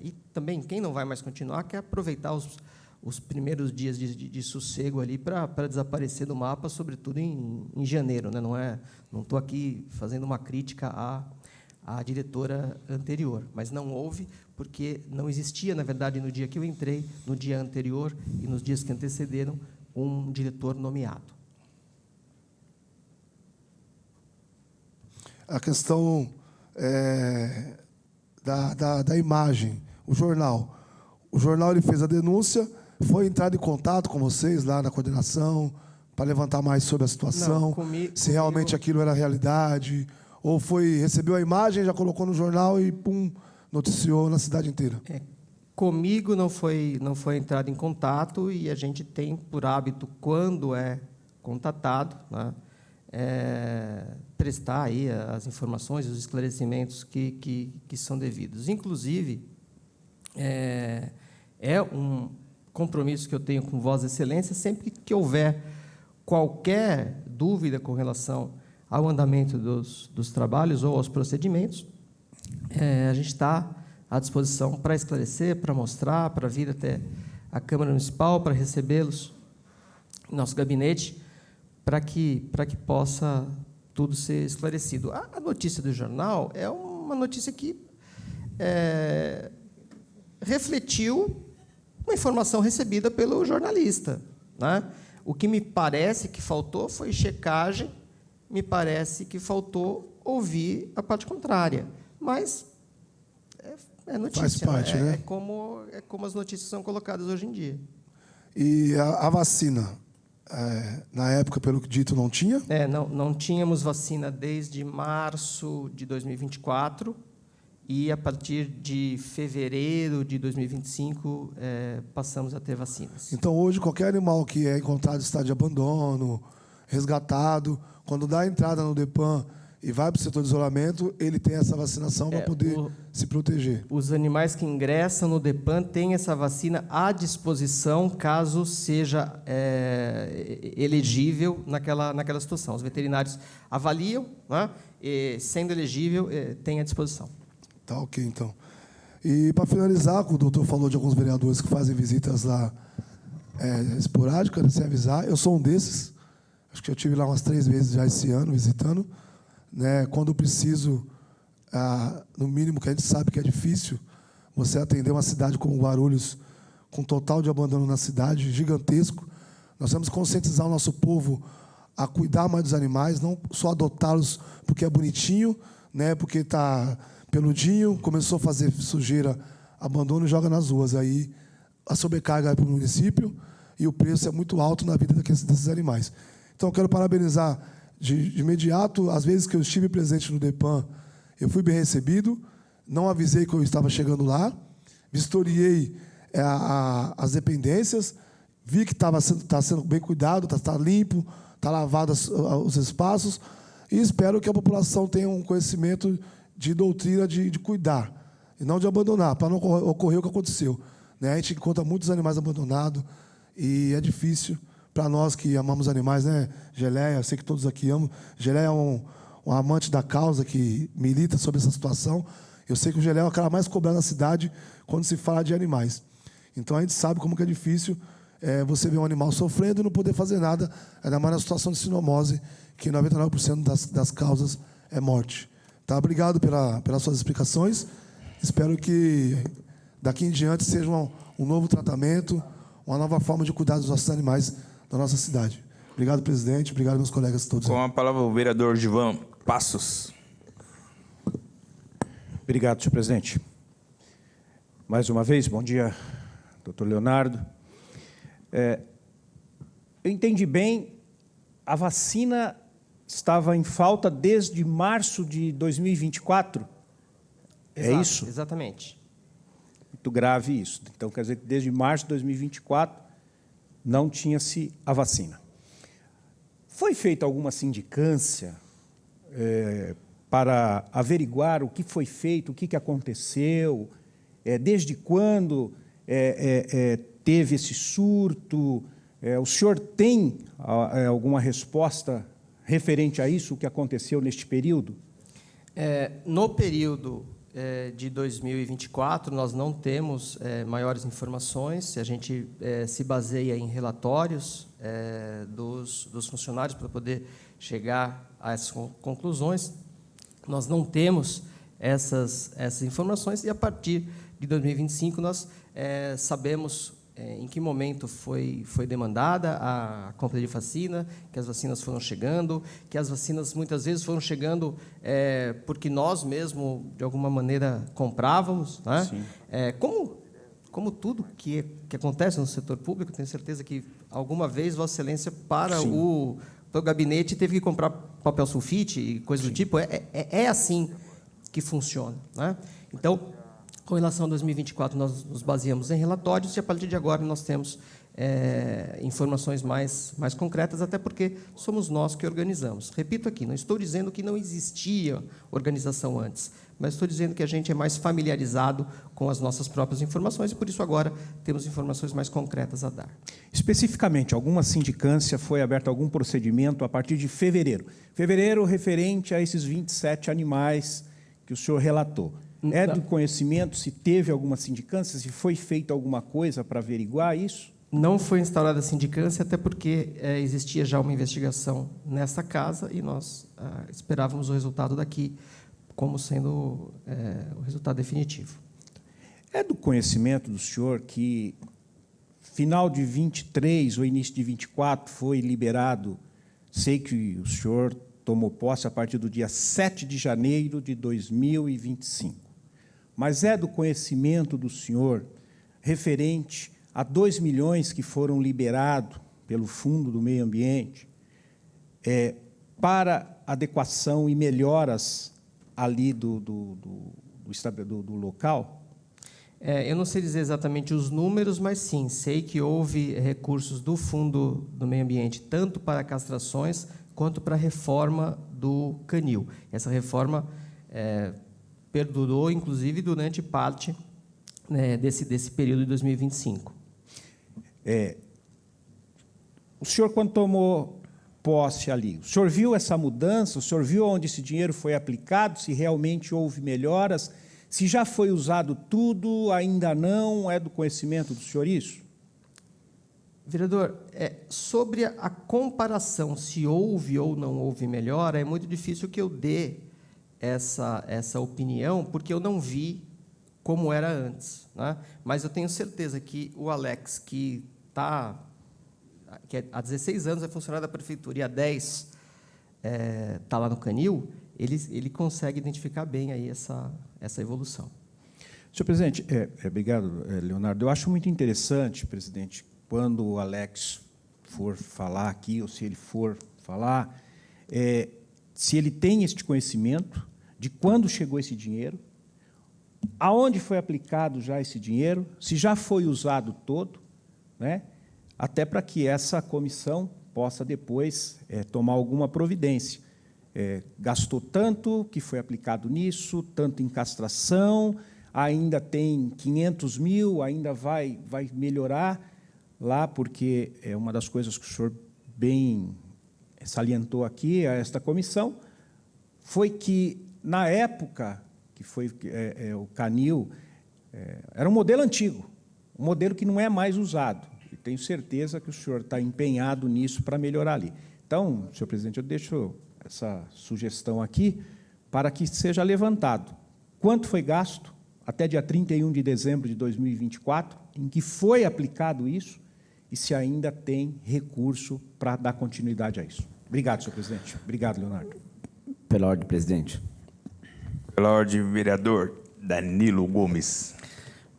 e também, quem não vai mais continuar, quer aproveitar os primeiros dias de sossego ali para desaparecer do mapa, sobretudo em janeiro, né? Não estou aqui fazendo uma crítica à diretora anterior, mas não houve, porque não existia, na verdade, no dia que eu entrei, no dia anterior e nos dias que antecederam, um diretor nomeado. A questão da imagem, o jornal. O jornal ele fez a denúncia, foi entrar em contato com vocês lá na coordenação para levantar mais sobre a situação, se realmente aquilo era realidade, ou recebeu a imagem, já colocou no jornal e pum, noticiou na cidade inteira. Comigo não foi entrado em contato, e a gente tem por hábito, quando é contatado, né, prestar aí as informações, os esclarecimentos que são devidos. Inclusive, é um compromisso que eu tenho com Vossa Excelência, sempre que houver qualquer dúvida com relação ao andamento dos trabalhos ou aos procedimentos, a gente está à disposição para esclarecer, para mostrar, para vir até a Câmara Municipal, para recebê-los no nosso gabinete, para que possa tudo ser esclarecido. A notícia do jornal é uma notícia que refletiu uma informação recebida pelo jornalista, né? O que me parece que faltou foi checagem, me parece que faltou ouvir a parte contrária, mas é notícia. Faz parte, né? É como as notícias são colocadas hoje em dia. E a vacina, na época, pelo que dito, não tinha? Não tínhamos vacina desde março de 2024, e a partir de fevereiro de 2025 passamos a ter vacinas. Então, hoje, qualquer animal que é encontrado em estado de abandono, resgatado, quando dá a entrada no DEPAN e vai para o setor de isolamento, ele tem essa vacinação para poder se proteger. Os animais que ingressam no DEPAN têm essa vacina à disposição, caso seja elegível naquela situação. Os veterinários avaliam, né, e, sendo elegível, tem à disposição. Tá ok, então. E, para finalizar, o doutor falou de alguns vereadores que fazem visitas lá esporádicas, né, sem avisar. Eu sou um desses. Acho que eu estive lá umas 3 vezes já esse ano, visitando. Né, quando preciso, no mínimo, que a gente sabe que é difícil, você atender uma cidade como Guarulhos, com total de abandono na cidade, gigantesco. Nós temos que conscientizar o nosso povo a cuidar mais dos animais, não só adotá-los porque é bonitinho, né, porque está peludinho, começou a fazer sujeira, abandono e joga nas ruas. Aí a sobrecarga é para o município e o preço é muito alto na vida desses animais. Então, eu quero parabenizar de imediato. Às vezes que eu estive presente no DEPAN, eu fui bem recebido, não avisei que eu estava chegando lá, vistoriei as dependências, vi que está sendo bem cuidado, está limpo, está lavado os espaços, e espero que a população tenha um conhecimento de doutrina de cuidar, e não de abandonar, para não ocorrer o que aconteceu. Né? A gente encontra muitos animais abandonados, e é difícil para nós que amamos animais, né, Geleia? Eu sei que todos aqui amam. Geleia é um amante da causa que milita sobre essa situação. Eu sei que o Geleia é o cara mais cobrado na cidade quando se fala de animais. Então, a gente sabe como que é difícil você ver um animal sofrendo e não poder fazer nada, ainda mais na situação de sinomose, que 99% das causas é morte. Tá? Obrigado pelas suas explicações. Espero que, daqui em diante, seja um novo tratamento, uma nova forma de cuidar dos nossos animais da nossa cidade. Obrigado, presidente. Obrigado, meus colegas todos. Com a palavra, o vereador Givan Passos. Obrigado, senhor presidente. Mais uma vez, bom dia, doutor Leonardo. Eu entendi bem, a vacina estava em falta desde março de 2024? É isso? Exatamente. Muito grave isso. Então, quer dizer que desde março de 2024 não tinha-se a vacina. Foi feita alguma sindicância para averiguar o que foi feito, o que aconteceu, desde quando teve esse surto? O senhor tem alguma resposta referente a isso, o que aconteceu neste período? No período de 2024, nós não temos maiores informações. A gente se baseia em relatórios dos funcionários para poder chegar a essas conclusões. Nós não temos essas informações e, a partir de 2025, nós sabemos em que momento foi demandada a compra de vacina, que as vacinas foram chegando, que as vacinas muitas vezes foram chegando porque nós mesmos, de alguma maneira, comprávamos. Né? Sim. Como tudo que acontece no setor público, tenho certeza que alguma vez Vossa Excelência, para o gabinete, teve que comprar papel sulfite e coisas do tipo. É assim que funciona. Né? Então, com relação a 2024, nós nos baseamos em relatórios e, a partir de agora, nós temos informações mais concretas, até porque somos nós que organizamos. Repito aqui, não estou dizendo que não existia organização antes, mas estou dizendo que a gente é mais familiarizado com as nossas próprias informações e, por isso, agora temos informações mais concretas a dar. Especificamente, alguma sindicância foi aberto algum procedimento a partir de fevereiro? Fevereiro referente a esses 27 animais que o senhor relatou. É do conhecimento se teve alguma sindicância, se foi feita alguma coisa para averiguar isso? Não foi instaurada a sindicância, até porque existia já uma investigação nessa casa e nós esperávamos o resultado daqui como sendo o resultado definitivo. É do conhecimento do senhor que, final de 23 ou início de 24, foi liberado, sei que o senhor tomou posse a partir do dia 7 de janeiro de 2025. Mas é do conhecimento do senhor, referente a 2 milhões que foram liberados pelo Fundo do Meio Ambiente para adequação e melhoras ali do local? Eu não sei dizer exatamente os números, mas sim, sei que houve recursos do Fundo do Meio Ambiente, tanto para castrações quanto para a reforma do canil. Essa reforma perdurou, inclusive, durante parte desse período de 2025. O senhor, quando tomou posse ali, o senhor viu essa mudança? O senhor viu onde esse dinheiro foi aplicado? Se realmente houve melhoras? Se já foi usado tudo, ainda não, é do conhecimento do senhor isso? Vereador, sobre a comparação, se houve ou não houve melhora, é muito difícil que eu dê essa opinião, porque eu não vi como era antes, né? Mas eu tenho certeza que o Alex, que há 16 anos é funcionário da prefeitura e há 10 está lá no Canil, ele consegue identificar bem aí essa evolução. Senhor presidente, obrigado, Leonardo. Eu acho muito interessante, presidente, quando o Alex for falar aqui, ou se ele for falar, se ele tem este conhecimento de quando chegou esse dinheiro, aonde foi aplicado já esse dinheiro, se já foi usado todo, né? Até para que essa comissão possa depois tomar alguma providência. Gastou tanto que foi aplicado nisso, tanto em castração, ainda tem 500 mil, ainda vai melhorar lá, porque é uma das coisas que o senhor bem salientou aqui, a esta comissão, foi que, na época que foi o Canil, era um modelo antigo, um modelo que não é mais usado. E tenho certeza que o senhor está empenhado nisso para melhorar ali. Então, senhor presidente, eu deixo essa sugestão aqui para que seja levantado quanto foi gasto até dia 31 de dezembro de 2024, em que foi aplicado isso, e se ainda tem recurso para dar continuidade a isso. Obrigado, senhor presidente. Obrigado, Leonardo. Pela ordem, presidente. Pela ordem, vereador Danilo Gomes.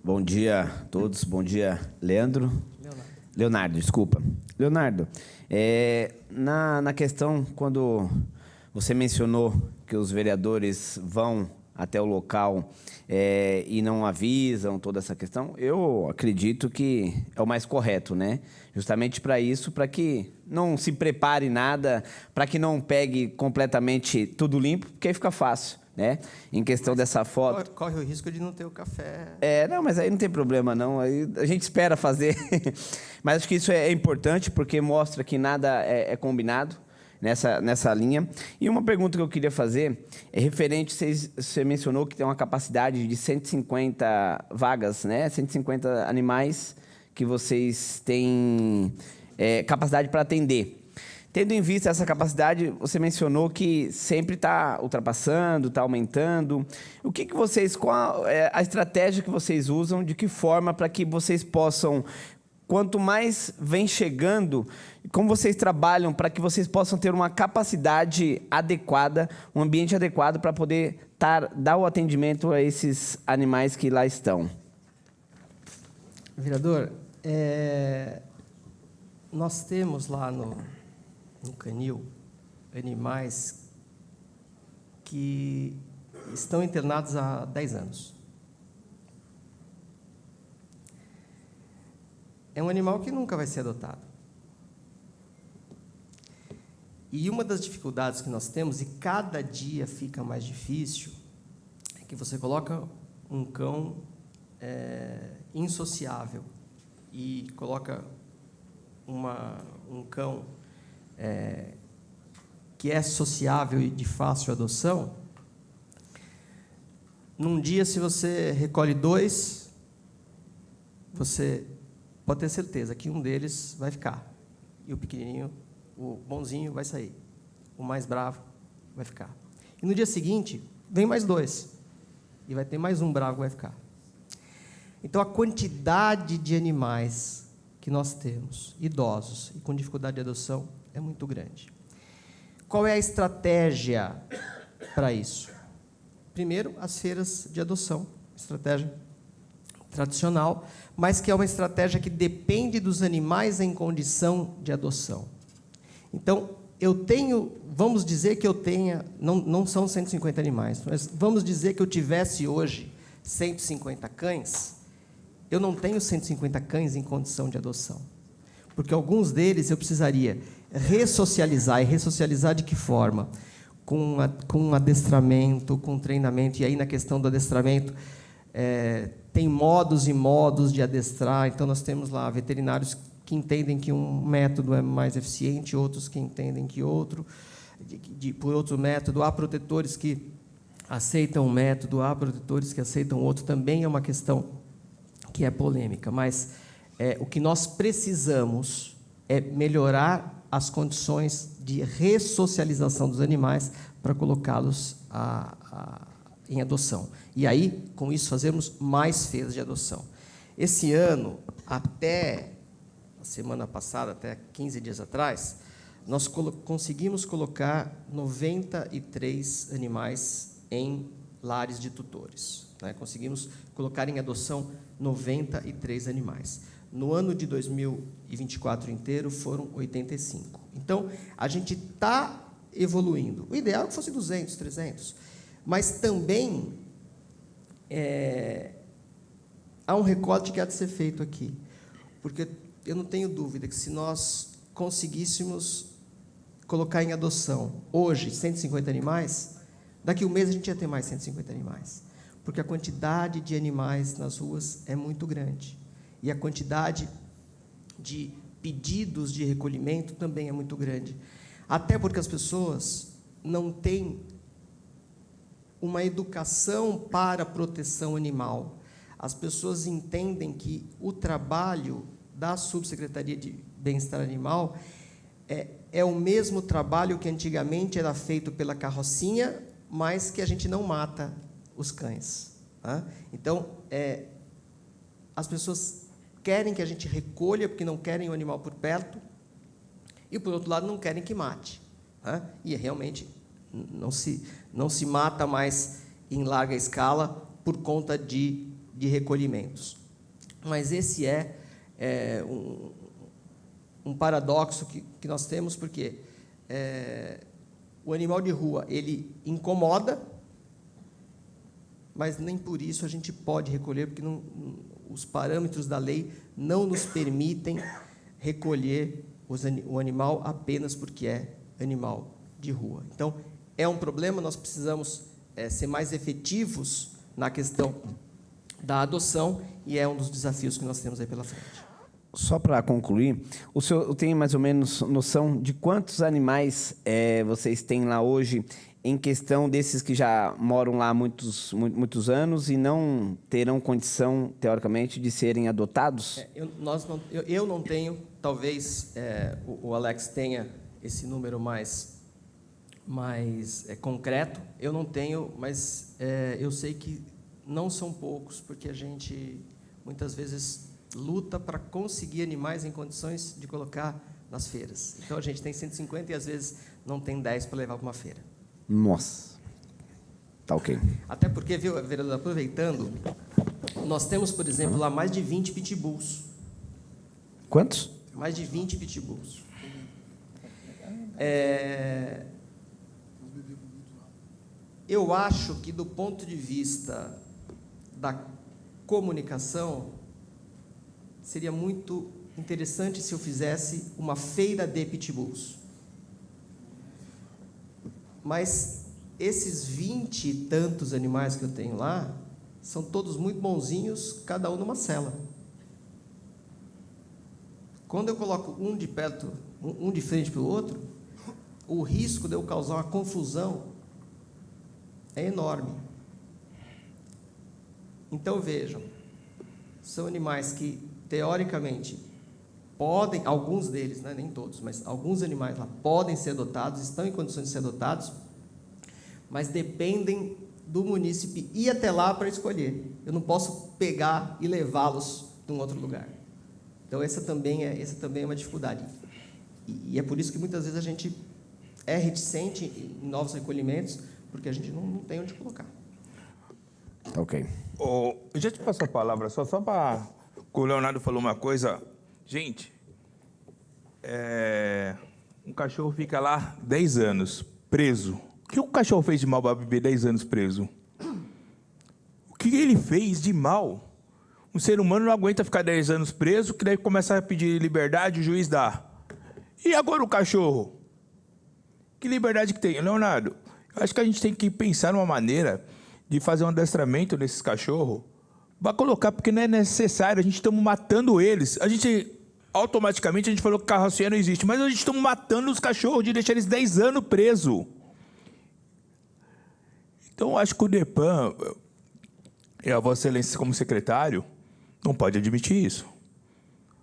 Bom dia a todos. Bom dia, Leandro. Leonardo, desculpa. Leonardo, na questão, quando você mencionou que os vereadores vão até o local e não avisam toda essa questão, eu acredito que é o mais correto, né? Justamente para isso, para que não se prepare nada, para que não pegue completamente tudo limpo, porque aí fica fácil, né? Em questão dessa foto... Corre o risco de não ter o café... Não, mas aí não tem problema, não. Aí a gente espera fazer. Mas acho que isso é importante, porque mostra que nada é combinado nessa linha. E uma pergunta que eu queria fazer é referente, você mencionou que tem uma capacidade de 150 vagas, né? 150 animais que vocês têm capacidade para atender. Tendo em vista essa capacidade, você mencionou que sempre está ultrapassando, está aumentando. O que vocês, qual a estratégia que vocês usam, de que forma para que vocês possam, quanto mais vem chegando, como vocês trabalham para que vocês possam ter uma capacidade adequada, um ambiente adequado para poder dar o atendimento a esses animais que lá estão? Vereador, nós temos lá no Canil animais que estão internados há 10 anos. É um animal que nunca vai ser adotado. E uma das dificuldades que nós temos, e cada dia fica mais difícil, é que você coloca um cão insociável e coloca um cão que é sociável e de fácil adoção. Num dia, se você recolhe 2, você pode ter certeza que um deles vai ficar. E o pequenininho, o bonzinho, vai sair. O mais bravo vai ficar. E no dia seguinte, vem mais 2. E vai ter mais um bravo que vai ficar. Então, a quantidade de animais que nós temos, idosos e com dificuldade de adoção, é muito grande. Qual é a estratégia para isso? Primeiro, as feiras de adoção, estratégia tradicional, mas que é uma estratégia que depende dos animais em condição de adoção. Então, vamos dizer que eu tenha, não são 150 animais, mas vamos dizer que eu tivesse hoje 150 cães, eu não tenho 150 cães em condição de adoção, porque alguns deles eu precisaria ressocializar, e ressocializar de que forma? Com adestramento, com treinamento, e aí na questão do adestramento, tem modos e modos de adestrar. Então, nós temos lá veterinários que entendem que um método é mais eficiente, outros que entendem que outro, por outro método. Há protetores que aceitam um método, há produtores que aceitam outro, também é uma questão que é polêmica, mas o que nós precisamos é melhorar as condições de ressocialização dos animais para colocá-los em adoção. E aí, com isso, fazermos mais feiras de adoção. Esse ano, até a semana passada, até 15 dias atrás, nós conseguimos colocar 93 animais em lares de tutores, né? Conseguimos colocar em adoção 93 animais. No ano de 2024 inteiro, foram 85. Então, a gente está evoluindo. O ideal é que fosse 200, 300. Mas também há um recorte que há de ser feito aqui. Porque eu não tenho dúvida que se nós conseguíssemos colocar em adoção, hoje, 150 animais, daqui a um mês a gente ia ter mais 150 animais. Porque a quantidade de animais nas ruas é muito grande. E a quantidade de pedidos de recolhimento também é muito grande. Até porque as pessoas não têm uma educação para a proteção animal. As pessoas entendem que o trabalho da Subsecretaria de Bem-Estar Animal é o mesmo trabalho que antigamente era feito pela carrocinha, mas que a gente não mata os cães. Tá? Então, as pessoas querem que a gente recolha, porque não querem o animal por perto, e, por outro lado, não querem que mate. Tá? E, realmente, não se mata mais em larga escala por conta de recolhimentos. Mas esse um paradoxo que nós temos, porque o animal de rua, ele incomoda, mas nem por isso a gente pode recolher, porque os parâmetros da lei não nos permitem recolher o animal apenas porque é animal de rua. Então, é um problema, nós precisamos ser mais efetivos na questão da adoção, e é um dos desafios que nós temos aí pela frente. Só para concluir, o senhor tem mais ou menos noção de quantos animais vocês têm lá hoje, em questão desses que já moram lá há muitos anos e não terão condição, teoricamente, de serem adotados? Eu não tenho, talvez o Alex tenha esse número mais concreto, eu não tenho, mas eu sei que não são poucos, porque a gente, muitas vezes, luta para conseguir animais em condições de colocar nas feiras. Então, a gente tem 150 e, às vezes, não tem 10 para levar para uma feira. Nossa. Tá ok. Até porque, viu, vereador, aproveitando, nós temos, por exemplo, lá mais de 20 pitbulls. Quantos? Mais de 20 pitbulls. Eu acho que, do ponto de vista da comunicação, seria muito interessante se eu fizesse uma feira de pitbulls. Mas esses 20 e tantos animais que eu tenho lá são todos muito bonzinhos, cada um numa cela. Quando eu coloco um de perto, um de frente para o outro, o risco de eu causar uma confusão é enorme. Então, vejam, são animais que, teoricamente, podem, alguns deles, né, nem todos, mas alguns animais lá podem ser adotados, estão em condições de ser adotados, mas dependem do munícipe ir até lá para escolher. Eu não posso pegar e levá-los de um outro lugar. Então, essa também é uma dificuldade. E é por isso que, muitas vezes, a gente é reticente em novos recolhimentos, porque a gente não tem onde colocar. Ok. Eu já te passo a palavra, só para... O Leonardo falou uma coisa. Gente, um cachorro fica lá 10 anos, preso. O que o cachorro fez de mal para viver 10 anos preso? O que ele fez de mal? Um ser humano não aguenta ficar 10 anos preso, que daí começa a pedir liberdade, o juiz dá. E agora o cachorro? Que liberdade que tem? Leonardo, eu acho que a gente tem que pensar numa maneira de fazer um adestramento nesses cachorros, para colocar, porque não é necessário, a gente estamos matando eles. Automaticamente, a gente falou que carrocinha não existe, mas a gente está matando os cachorros de deixar eles 10 anos presos. Então, eu acho que o DEPAN, e a Vossa Excelência como secretário, não pode admitir isso.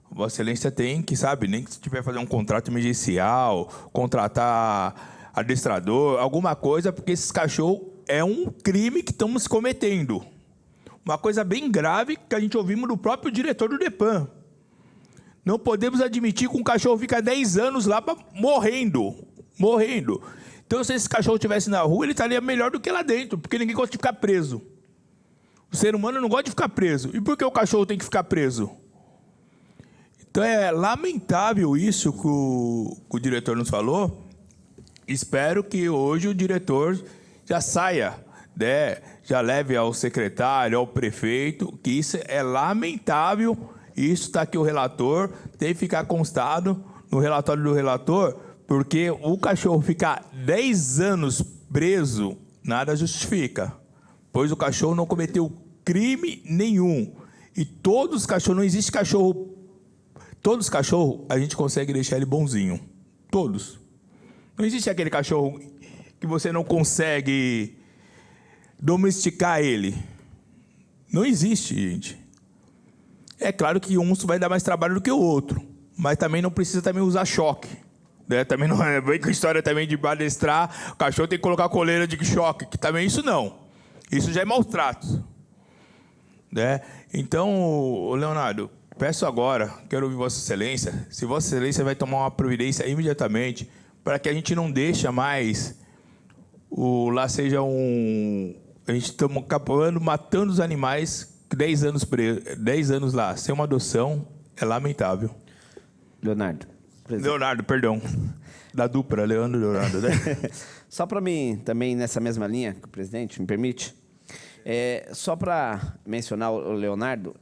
Vossa Excelência tem que, sabe, nem que se tiver fazer um contrato emergencial, contratar adestrador, alguma coisa, porque esses cachorros é um crime que estamos cometendo. Uma coisa bem grave que a gente ouvimos do próprio diretor do DEPAN. Não podemos admitir que um cachorro fica 10 anos lá morrendo. Então, se esse cachorro estivesse na rua, ele estaria melhor do que lá dentro, porque ninguém gosta de ficar preso. O ser humano não gosta de ficar preso. E por que o cachorro tem que ficar preso? Então, é lamentável isso que o diretor nos falou. Espero que hoje o diretor já saia, né? Já leve ao secretário, ao prefeito, que isso é lamentável. Isso está aqui o relator, tem que ficar constado no relatório do relator, porque o cachorro ficar 10 anos preso, nada justifica, pois o cachorro não cometeu crime nenhum. E todos os cachorros, não existe cachorro, todos os cachorros a gente consegue deixar ele bonzinho. Todos. Não existe aquele cachorro que você não consegue domesticar ele. Não existe, gente. É claro que um vai dar mais trabalho do que o outro, mas também não precisa também usar choque. Né? Também não é bem com a história também de adestrar, o cachorro tem que colocar coleira de choque, que também isso não. Isso já é maus-tratos. Né? Então, Leonardo, peço agora, quero ouvir Vossa Excelência, se Vossa Excelência vai tomar uma providência imediatamente para que a gente não deixe mais lá seja a gente estamos acabando matando os animais 10 anos lá, sem uma adoção, é lamentável. Leonardo. Leonardo, perdão. Da dupla, Leandro e Leonardo. Né? Só para mim, também nessa mesma linha, que o presidente me permite, só para mencionar o Leonardo,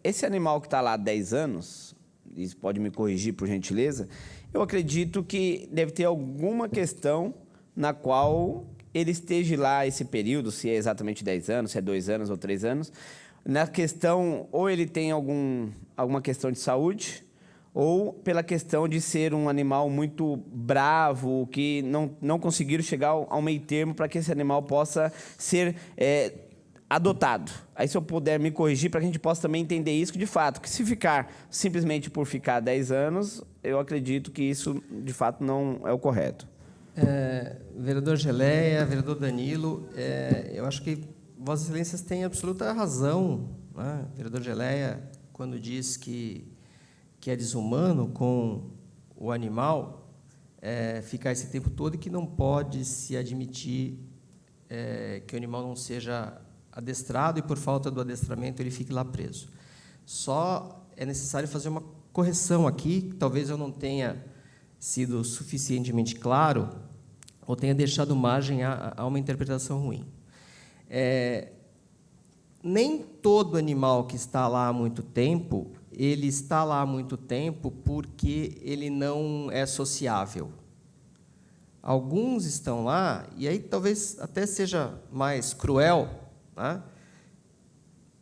esse animal que está lá há 10 anos, e pode me corrigir por gentileza, eu acredito que deve ter alguma questão na qual ele esteja lá esse período, se é exatamente 10 anos, se é 2 anos ou 3 anos, na questão, ou ele tem alguma questão de saúde, ou pela questão de ser um animal muito bravo, que não conseguiram chegar ao meio termo para que esse animal possa ser adotado. Aí, se eu puder me corrigir, para que a gente possa também entender isso, que de fato, que se ficar simplesmente por ficar 10 anos, eu acredito que isso, de fato, não é o correto. Vereador Geleia, vereador Danilo, eu acho que Vossas Excelências têm absoluta razão, né? Vereador Geleia, quando diz que é desumano com o animal ficar esse tempo todo e que não pode se admitir que o animal não seja adestrado e, por falta do adestramento, ele fique lá preso. Só é necessário fazer uma correção aqui, que talvez eu não tenha sido suficientemente claro ou tenha deixado margem a uma interpretação ruim. Nem todo animal que está lá há muito tempo, ele está lá há muito tempo porque ele não é sociável. Alguns estão lá, e aí talvez até seja mais cruel, né?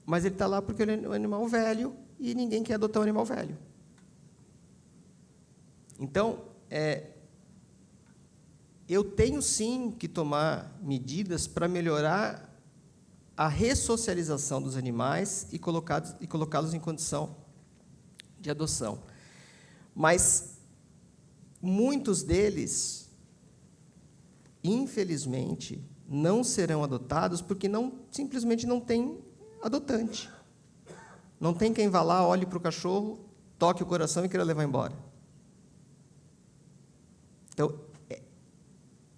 Mas ele está lá porque ele é um animal velho e ninguém quer adotar um animal velho. Então, eu tenho sim que tomar medidas para melhorar a ressocialização dos animais e colocá-los em condição de adoção. Mas muitos deles, infelizmente, não serão adotados porque simplesmente não tem adotante. Não tem quem vá lá, olhe para o cachorro, toque o coração e queira levar embora. Então,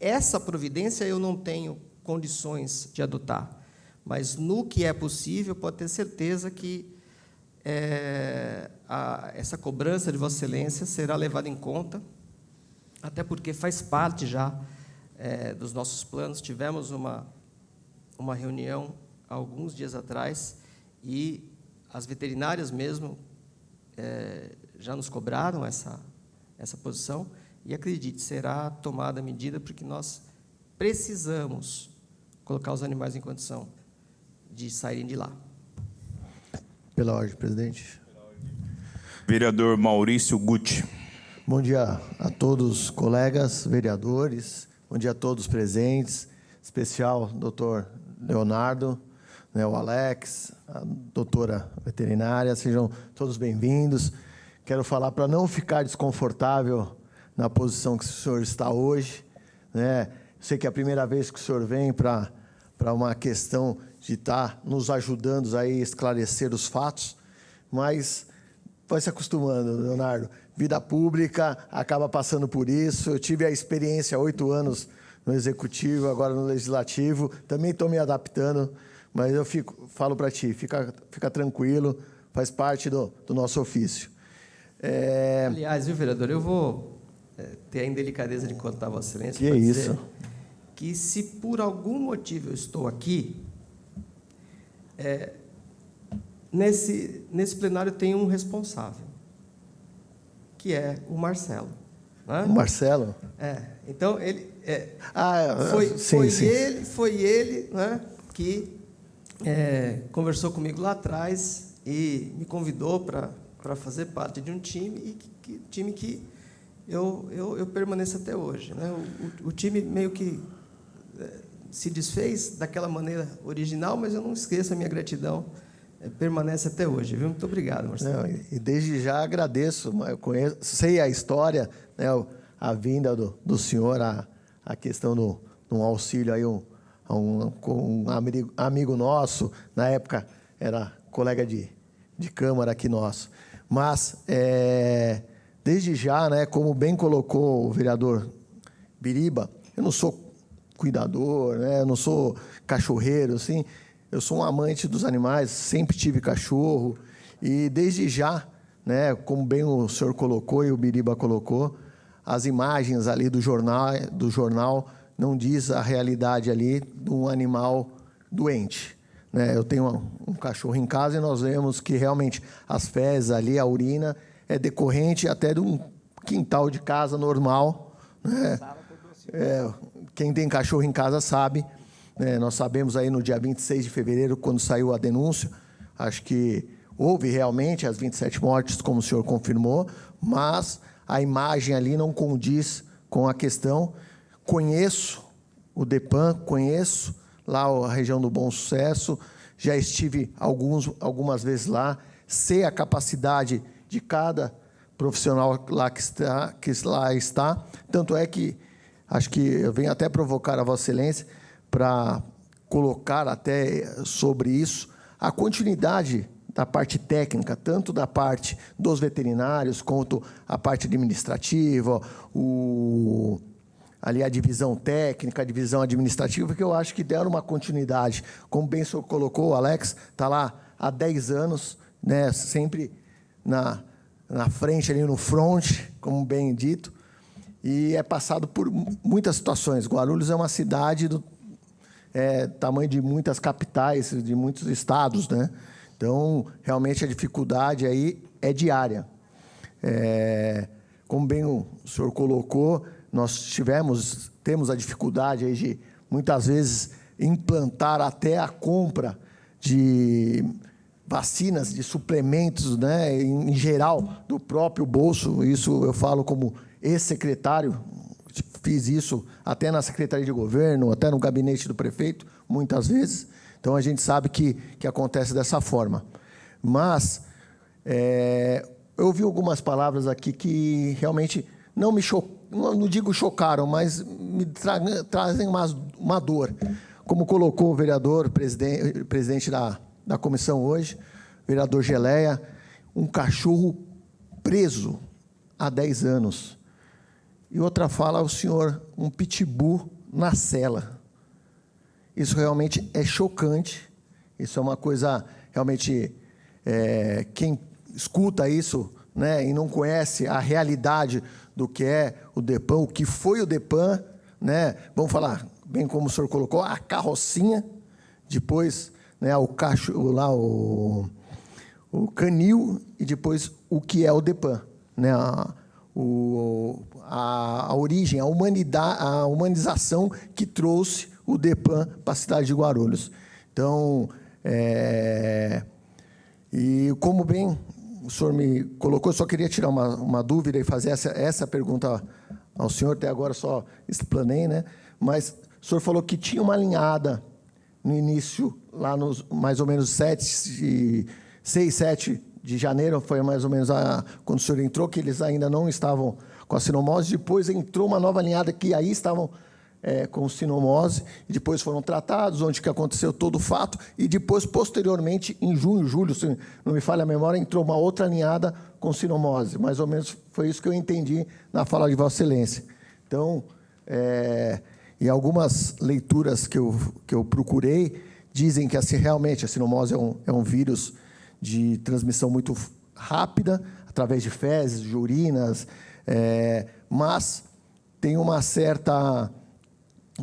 essa providência eu não tenho condições de adotar, mas no que é possível, pode ter certeza que essa cobrança de Vossa Excelência será levada em conta, até porque faz parte já dos nossos planos. Tivemos uma reunião há alguns dias atrás e as veterinárias mesmo já nos cobraram essa posição. E, acredite, será tomada a medida porque nós precisamos colocar os animais em condição de saírem de lá. Pela ordem, presidente. Vereador Maurício Guti. Bom dia a todos os colegas vereadores, bom dia a todos presentes. especial doutor Leonardo, né, o Alex, a doutora veterinária, sejam todos bem-vindos. Quero falar para não ficar desconfortável na posição que o senhor está hoje, né? Sei que é a primeira vez que o senhor vem para uma questão de estar nos ajudando a esclarecer os fatos, mas vai se acostumando, Leonardo. Vida pública, acaba passando por isso. Eu tive a experiência há 8 anos no Executivo, agora no Legislativo. Também estou me adaptando, mas eu falo para ti, fica tranquilo, faz parte do nosso ofício. Aliás, viu, vereador, eu vou ter a indelicadeza de contar a Vossa Excelência Que para isso? dizer que, se por algum motivo eu estou aqui, nesse plenário tem um responsável, que é o Marcelo. Né? O Marcelo? Então, ele... sim. Foi ele, né, que conversou comigo lá atrás e me convidou para fazer parte de um time, time que eu permaneço até hoje. Né? O time meio que se desfez daquela maneira original, mas eu não esqueço a minha gratidão, permanece até hoje. Viu? Muito obrigado, Marcelo. Não, e desde já agradeço, eu sei a história, né, a vinda do senhor, a questão de um auxílio aí, com um amigo nosso, na época era colega de Câmara aqui nosso. Mas, desde já, né, como bem colocou o vereador Biriba, eu não sou cuidador, né, eu não sou cachorreiro, assim, eu sou um amante dos animais, sempre tive cachorro, e desde já, né, como bem o senhor colocou e o Biriba colocou, as imagens ali do jornal não diz a realidade ali de um animal doente. Né? Eu tenho um cachorro em casa e nós vemos que realmente as fezes ali, a urina, é decorrente até de um quintal de casa normal. Né? Quem tem cachorro em casa sabe. Né? Nós sabemos aí no dia 26 de fevereiro, quando saiu a denúncia, acho que houve realmente as 27 mortes, como o senhor confirmou, mas a imagem ali não condiz com a questão. Conheço o DEPAN, conheço lá a região do Bom Sucesso, já estive algumas vezes lá, sei a capacidade de cada profissional lá que lá está, tanto é que acho que eu venho até provocar a Vossa Excelência para colocar até sobre isso a continuidade da parte técnica, tanto da parte dos veterinários, quanto a parte administrativa, ali a divisão técnica, a divisão administrativa, que eu acho que deram uma continuidade. Como bem o senhor colocou, o Alex está lá há 10 anos, né, sempre na frente, ali no front, como bem dito, e é passado por muitas situações. Guarulhos é uma cidade do tamanho de muitas capitais, de muitos estados, né? Então, realmente, a dificuldade aí é diária. Como bem o senhor colocou, nós temos a dificuldade aí de, muitas vezes, implantar até a compra de vacinas, de suplementos, né, em geral, do próprio bolso. Isso eu falo como ex-secretário, fiz isso até na Secretaria de Governo, até no gabinete do prefeito, muitas vezes. Então, a gente sabe que acontece dessa forma. Mas eu ouvi algumas palavras aqui que realmente não me não digo chocaram, mas me trazem uma dor. Como colocou o vereador, presidente da comissão hoje, vereador Geleia, um cachorro preso há 10 anos. E outra fala, o senhor, um pitbull na cela. Isso realmente é chocante. Isso é uma coisa, realmente, quem escuta isso, né, e não conhece a realidade do que é o DEPAN, o que foi o DEPAN, né, vamos falar, bem como o senhor colocou, a carrocinha, depois, né, o canil, e depois o que é o DEPAN, né, a origem, a humanização que trouxe o DEPAN para a cidade de Guarulhos. Então, e como bem o senhor me colocou, eu só queria tirar uma dúvida e fazer essa pergunta ao senhor, até agora só explanei, né? Mas O senhor falou que tinha uma alinhada no início, lá nos mais ou menos 6, 7 de janeiro, foi mais ou menos quando o senhor entrou, que eles ainda não estavam com a sinomose. Depois entrou uma nova alinhada que aí estavam com sinomose, e depois foram tratados, onde que aconteceu todo o fato, e depois, posteriormente, em junho, julho, se não me falha a memória, entrou uma outra alinhada com sinomose. Mais ou menos foi isso que eu entendi na fala de Vossa Excelência. Então, e algumas leituras que eu procurei dizem que realmente a sinomose é um vírus de transmissão muito rápida, através de fezes, de urinas, mas tem uma certa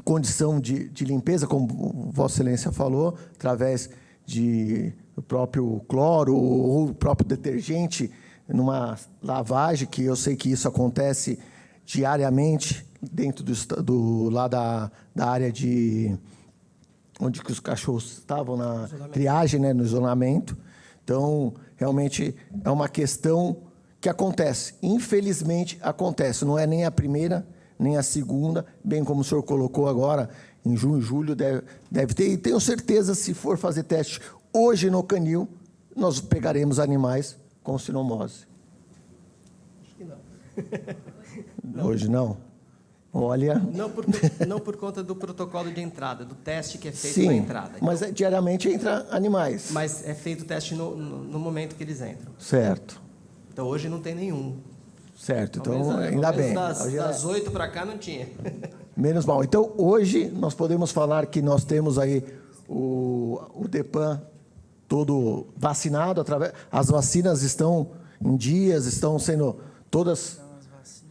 condição de limpeza, como Vossa Excelência falou, através do próprio cloro ou o próprio detergente, numa lavagem, que eu sei que isso acontece diariamente dentro lá da área onde que os cachorros estavam na triagem, né, no isolamento. Então, realmente, é uma questão que acontece. Infelizmente, acontece. Não é nem a primeira, nem a segunda, bem como o senhor colocou agora, em junho, julho, deve ter. E tenho certeza, se for fazer teste hoje no canil, nós pegaremos animais com sinomose. Acho que não. Hoje não? Olha... Não por conta do protocolo de entrada, do teste que é feito Sim, na entrada. Então, mas diariamente entra animais. Mas é feito o teste no momento que eles entram. Certo. Então, hoje não tem nenhum. Certo, então ainda bem. Das 8 para cá não tinha. Menos mal. Então, hoje, nós podemos falar que nós temos aí o DEPAN todo vacinado. As vacinas estão em dias, estão sendo todas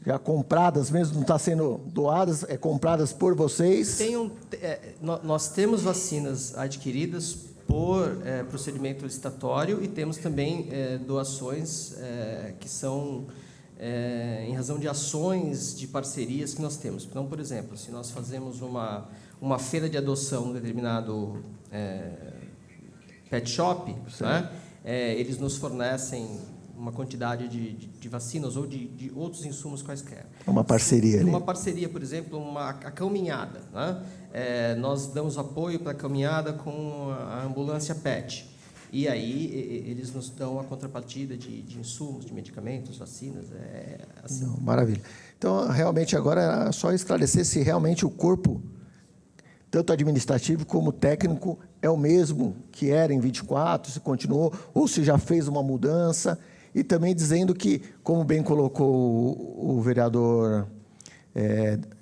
já compradas, mesmo não está sendo doadas, compradas por vocês. Nós temos vacinas adquiridas por procedimento licitatório e temos também doações que são em razão de ações de parcerias que nós temos. Então, por exemplo, se nós fazemos uma feira de adoção num determinado pet shop, né, eles nos fornecem uma quantidade de vacinas ou de outros insumos quaisquer. Uma parceria ali. Uma parceria, por exemplo, a caminhada. Né? Nós damos apoio para a caminhada com a ambulância PET. E aí eles nos dão a contrapartida de insumos, de medicamentos, vacinas. Assim. Não, maravilha. Então, realmente, agora era só esclarecer se realmente o corpo, tanto administrativo como técnico, é o mesmo que era em 24, se continuou, ou se já fez uma mudança. E também dizendo que, como bem colocou o vereador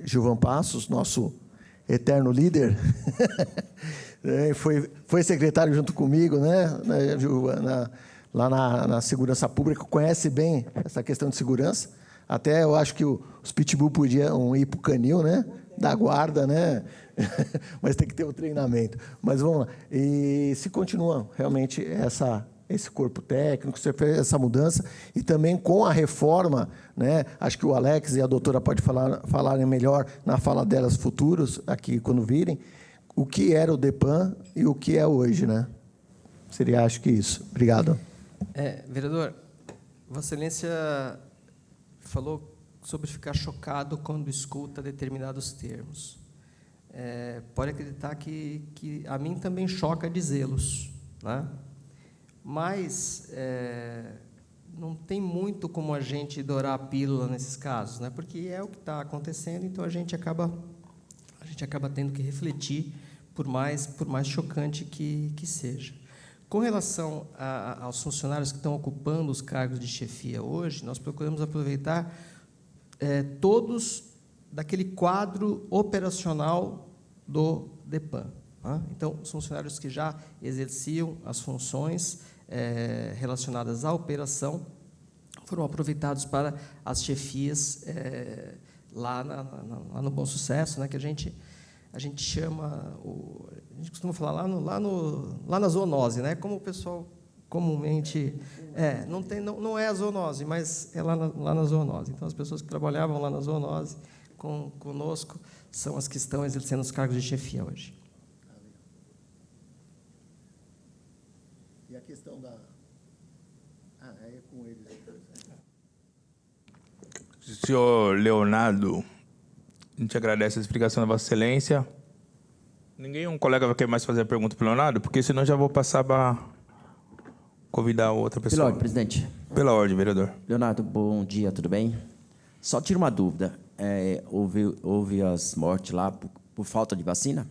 Gilvan Passos, nosso eterno líder, foi secretário junto comigo, né, lá na Segurança Pública, conhece bem essa questão de segurança. Até eu acho que os pitbull podiam ir para o canil, né, da guarda, né, mas tem que ter um treinamento. Mas vamos lá. E se continua realmente esse corpo técnico, você fez essa mudança, e também com a reforma, né, acho que o Alex e a doutora podem falarem melhor na fala delas futuros, aqui quando virem, o que era o DEPAN e o que é hoje, né? Seria, acho que isso. Obrigado. Vereador, Vossa Excelência falou sobre ficar chocado quando escuta determinados termos. Pode acreditar que a mim também choca dizê-los, né? Mas não tem muito como a gente dourar a pílula nesses casos, né? Porque é o que está acontecendo, então a gente acaba tendo que refletir, por mais chocante que seja. Com relação aos funcionários que estão ocupando os cargos de chefia hoje, nós procuramos aproveitar todos daquele quadro operacional do DEPAN. Tá? Então, os funcionários que já exerciam as funções relacionadas à operação foram aproveitados para as chefias lá no Bom Sucesso, né, que a gente chama, a gente costuma falar lá na zoonose, né, como o pessoal comumente não é a zoonose, mas é lá na zoonose. Então, as pessoas que trabalhavam lá na zoonose conosco são as que estão exercendo os cargos de chefia hoje. E a questão da... é com eles. Senhor Leonardo, a gente agradece a explicação da Vossa Excelência. Um colega quer mais fazer a pergunta para o Leonardo? Porque senão já vou passar para convidar outra pessoa. Pela ordem, presidente. Pela ordem, vereador. Leonardo, bom dia, tudo bem? Só tiro uma dúvida. Houve as mortes lá por falta de vacina?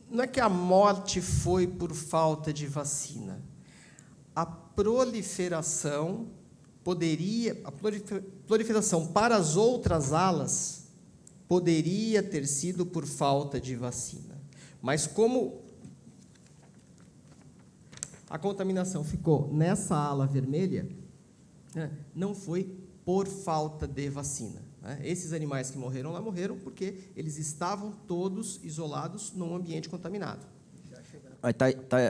Não é que a morte foi por falta de vacina. A proliferação para as outras alas poderia ter sido por falta de vacina. Mas como a contaminação ficou nessa ala vermelha, né, não foi por falta de vacina. Né? Esses animais que morreram lá morreram porque eles estavam todos isolados num ambiente contaminado.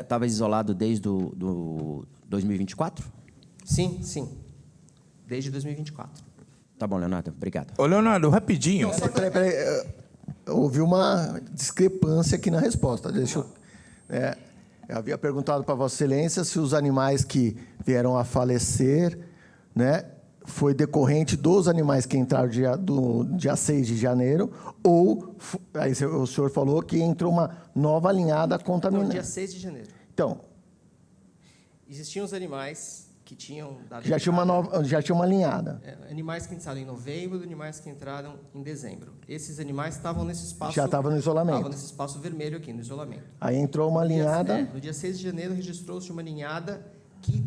Estava isolado desde do 2024? Sim, sim. Desde 2024. Tá bom, Leonardo, obrigado. Ô, Leonardo, rapidinho. Peraí. Houve uma discrepância aqui na resposta. Eu havia perguntado para Vossa Excelência se os animais que vieram a falecer, né, foi decorrente dos animais que entraram do dia 6 de janeiro, ou aí o senhor falou que entrou uma nova linhada contaminada. Não, dia 6 de janeiro. Então, existiam os animais que tinham dado já tinha uma linhada. Animais que entraram em novembro, animais que entraram em dezembro. Esses animais estavam nesse espaço... Já estavam no isolamento. Estavam nesse espaço vermelho aqui, no isolamento. Aí entrou uma linhada... No dia 6 de janeiro, registrou-se uma ninhada que,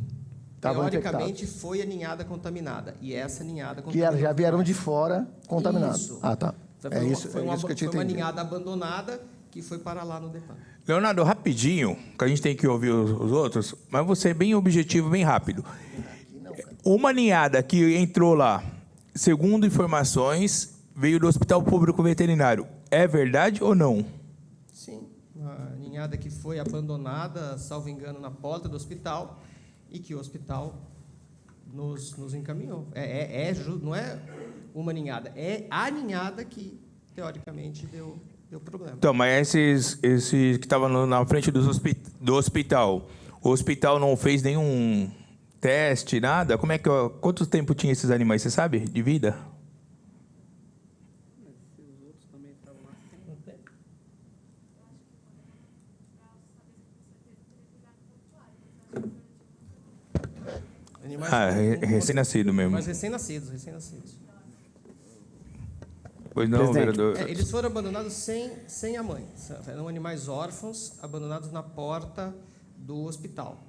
Estavam teoricamente, foi a ninhada contaminada. E essa ninhada Que já vieram de fora contaminados. Isso. Ah, tá. Foi Isso que eu tinha Foi uma entendido. ninhada abandonada que foi para lá no DEPAN. Leonardo, rapidinho, que a gente tem que ouvir os outros, mas você é bem objetivo, bem rápido. Uma ninhada que entrou lá, segundo informações, veio do Hospital Público Veterinário. É verdade ou não? Sim, uma ninhada que foi abandonada, salvo engano, na porta do hospital e que o hospital nos encaminhou. Não é uma ninhada, é a ninhada que, teoricamente, deu problema. Então, mas esses que estavam na frente do hospital, o hospital não fez nenhum teste, nada? Quanto tempo tinha esses animais, você sabe, de vida? Recém-nascido mesmo. Mas recém-nascidos. Pois não, Presidente. vereador. Eles foram abandonados sem a mãe. Eram animais órfãos, abandonados na porta do hospital.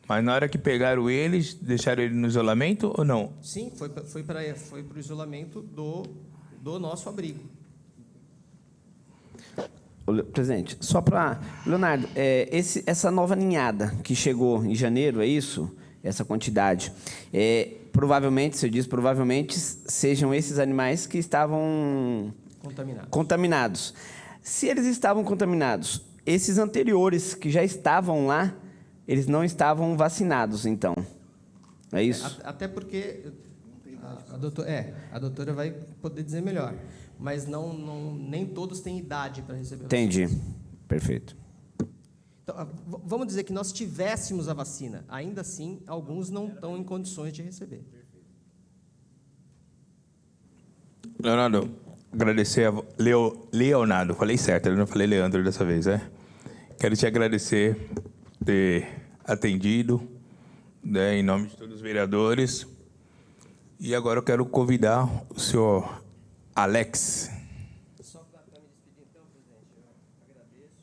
Mas na hora que pegaram eles, deixaram ele no isolamento ou não? Sim, foi para o isolamento do nosso abrigo. Presidente, só para... Leonardo, essa nova ninhada que chegou em janeiro, é isso? Essa quantidade. Provavelmente, você diz, provavelmente sejam esses animais que estavam contaminados. Se eles estavam contaminados, esses anteriores que já estavam lá, eles não estavam vacinados, então. É isso? Até porque a doutora vai poder dizer melhor, mas nem todos têm idade para receber a vacina. Entendi. Perfeito. Então, vamos dizer que nós tivéssemos a vacina, ainda assim, alguns não estão em condições de receber. Leonardo, agradecer a Leonardo, falei certo, eu não falei Leandro dessa vez, Quero te agradecer por ter atendido, né, em nome de todos os vereadores. E agora eu quero convidar o senhor Alex. Só para me despedir, então, presidente, eu agradeço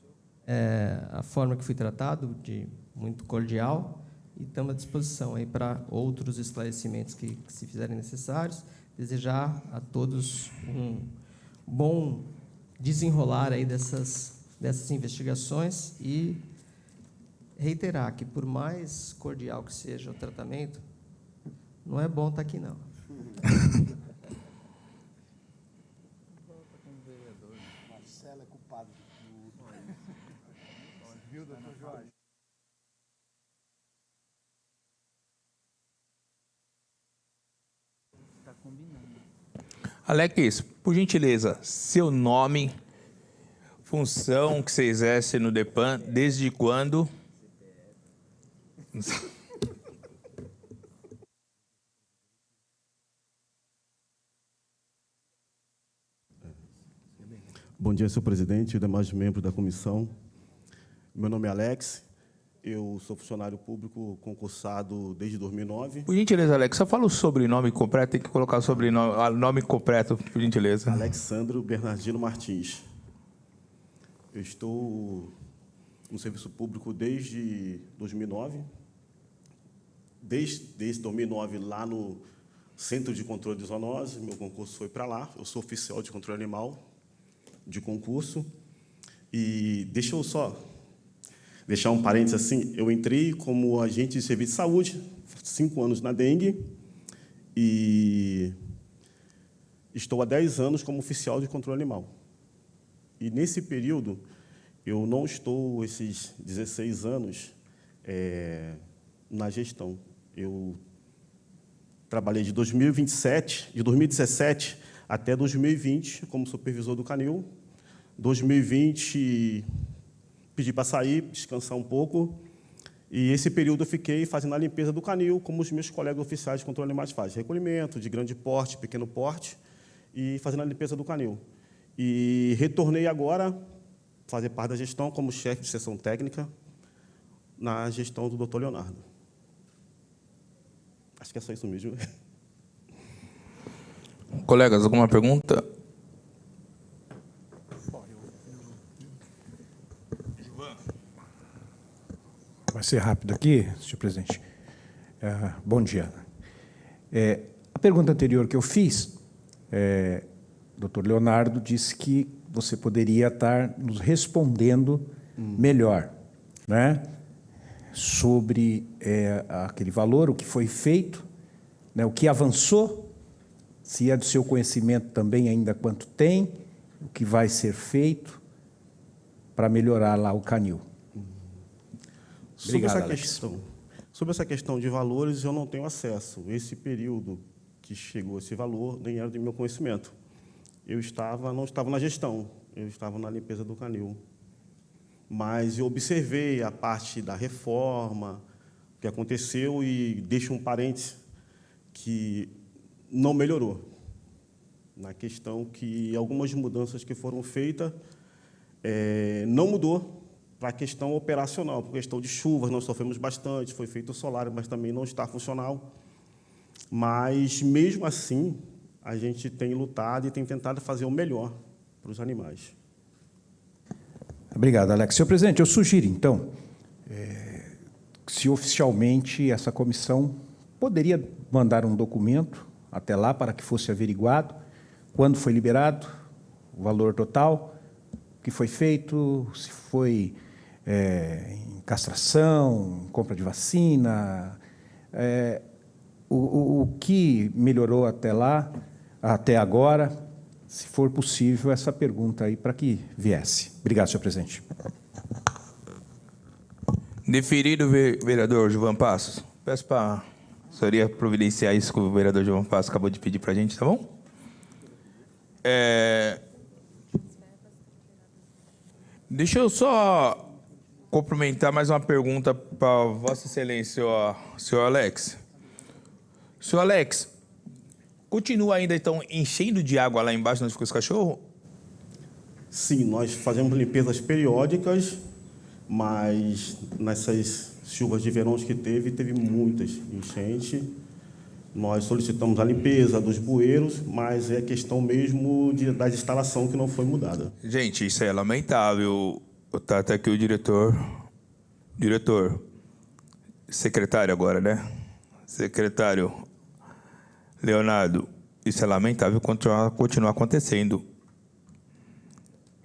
a forma que fui tratado, de muito cordial, e estamos à disposição aí para outros esclarecimentos que se fizerem necessários. Desejar a todos um bom desenrolar aí dessas investigações e reiterar que, por mais cordial que seja o tratamento, não é bom estar aqui, não. Marcelo é culpado de tudo. Viu, doutor Jorge? Alex, por gentileza, seu nome, função que você exerce no DEPAN, desde quando? Bom dia, senhor presidente e demais membros da comissão. Meu nome é Alex, eu sou funcionário público concursado desde 2009. Por gentileza, Alex, só fala o sobrenome completo, tem que colocar o sobrenome, nome completo, por gentileza. Alexandro Bernardino Martins. Eu estou no serviço público desde 2009. Desde 2009, lá no Centro de Controle de Zoonose, meu concurso foi para lá. Eu sou oficial de controle animal de concurso. E deixa eu só deixar um parênteses assim. Eu entrei como agente de serviço de saúde, 5 anos na dengue, e estou há 10 anos como oficial de controle animal. E, nesse período, eu não estou, esses 16 anos, na gestão. Eu trabalhei de 2017 até 2020 como supervisor do canil. 2020, pedi para sair, descansar um pouco. E, esse período, eu fiquei fazendo a limpeza do canil, como os meus colegas oficiais de controle de animais fazem. Recolhimento de grande porte, pequeno porte, e fazendo a limpeza do canil. E retornei agora fazer parte da gestão como chefe de seção técnica na gestão do Dr. Leonardo. Acho que é só isso mesmo. Colegas, alguma pergunta? Vai ser rápido aqui, senhor presidente. Bom dia. A pergunta anterior que eu fiz, doutor Leonardo disse que você poderia estar nos respondendo melhor, né, sobre aquele valor, o que foi feito, né, o que avançou, se é do seu conhecimento também ainda quanto tem, o que vai ser feito para melhorar lá o canil. Obrigado, Sobre essa questão de valores, eu não tenho acesso. Esse período que chegou esse valor nem era do meu conhecimento. Eu não estava na gestão, eu estava na limpeza do canil. Mas eu observei a parte da reforma que aconteceu e deixo um parênteses que não melhorou. Na questão que algumas mudanças que foram feitas não mudou para a questão operacional, por questão de chuvas, nós sofremos bastante, foi feito o solar, mas também não está funcional. Mas, mesmo assim, a gente tem lutado e tem tentado fazer o melhor para os animais. Obrigado, Alex. Senhor presidente, eu sugiro, então, se oficialmente essa comissão poderia mandar um documento até lá para que fosse averiguado quando foi liberado, o valor total, o que foi feito, se foi em castração, em compra de vacina, o que melhorou até lá, até agora, se for possível, essa pergunta aí para que viesse. Obrigado, senhor presidente. Deferido, vereador Gilvan Passos. Peço para a senhoria providenciar isso que o vereador Gilvan Passos acabou de pedir para a gente, tá bom? Deixa eu só complementar mais uma pergunta para Vossa Excelência, senhor Alex. Senhor Alex, continua ainda, então, enchendo de água lá embaixo onde ficam os cachorros? Sim, nós fazemos limpezas periódicas, mas nessas chuvas de verão que teve muitas enchentes. Nós solicitamos a limpeza dos bueiros, mas é questão mesmo da instalação que não foi mudada. Gente, isso é lamentável. Está até aqui o diretor, secretário agora, né? Secretário Leonardo, isso é lamentável continuar acontecendo.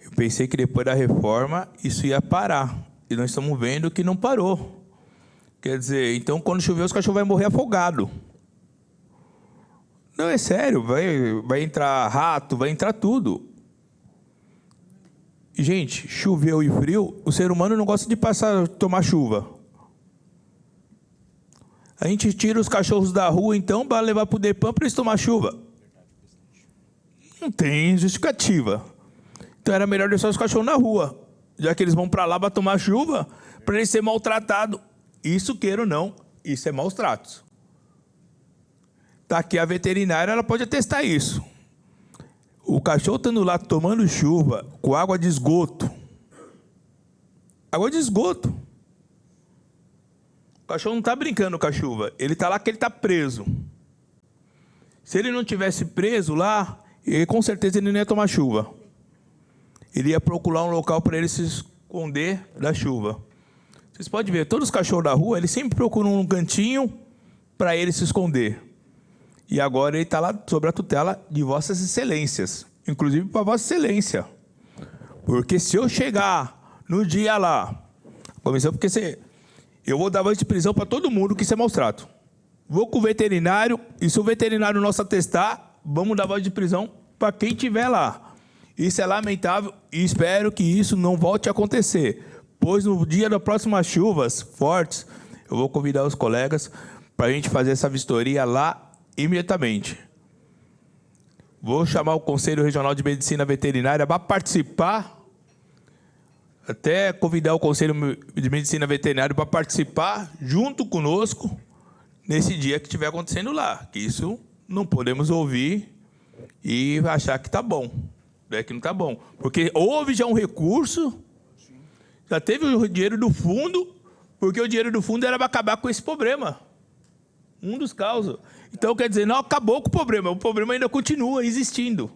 Eu pensei que depois da reforma isso ia parar. E nós estamos vendo que não parou. Quer dizer, então quando chover os cachorros vão morrer afogados. Não, é sério, vai entrar rato, vai entrar tudo. Gente, choveu e frio, o ser humano não gosta de tomar chuva. A gente tira os cachorros da rua, então, para levar para o DEPAN para eles tomar chuva. Não tem justificativa. Então, era melhor deixar os cachorros na rua, já que eles vão para lá para tomar chuva, para eles serem maltratados. Isso, queira ou não, isso é maus tratos. Está aqui a veterinária, ela pode atestar isso. O cachorro estando lá tomando chuva com água de esgoto. Água de esgoto. O cachorro não está brincando com a chuva. Ele está lá que ele está preso. Se ele não tivesse preso lá, com certeza ele não ia tomar chuva. Ele ia procurar um local para ele se esconder da chuva. Vocês podem ver, todos os cachorros da rua, eles sempre procuram um cantinho para ele se esconder. E agora ele está lá sob a tutela de Vossas Excelências, inclusive para Vossa Excelência. Porque se eu chegar no dia lá, comissão, porque eu vou dar voz de prisão para todo mundo que isso é maus trato. Vou com o veterinário, e se o veterinário nosso atestar, vamos dar voz de prisão para quem estiver lá. Isso é lamentável e espero que isso não volte a acontecer, pois no dia das próximas chuvas fortes, eu vou convidar os colegas para a gente fazer essa vistoria lá imediatamente. Vou chamar o Conselho Regional de Medicina Veterinária para participar, até convidar o Conselho de Medicina Veterinária para participar junto conosco nesse dia que estiver acontecendo lá, que isso não podemos ouvir e achar que está bom. É que não está bom. Porque houve já um recurso, já teve o dinheiro do fundo, porque o dinheiro do fundo era para acabar com esse problema. Um dos causas. Então, quer dizer, não acabou com o problema ainda continua existindo.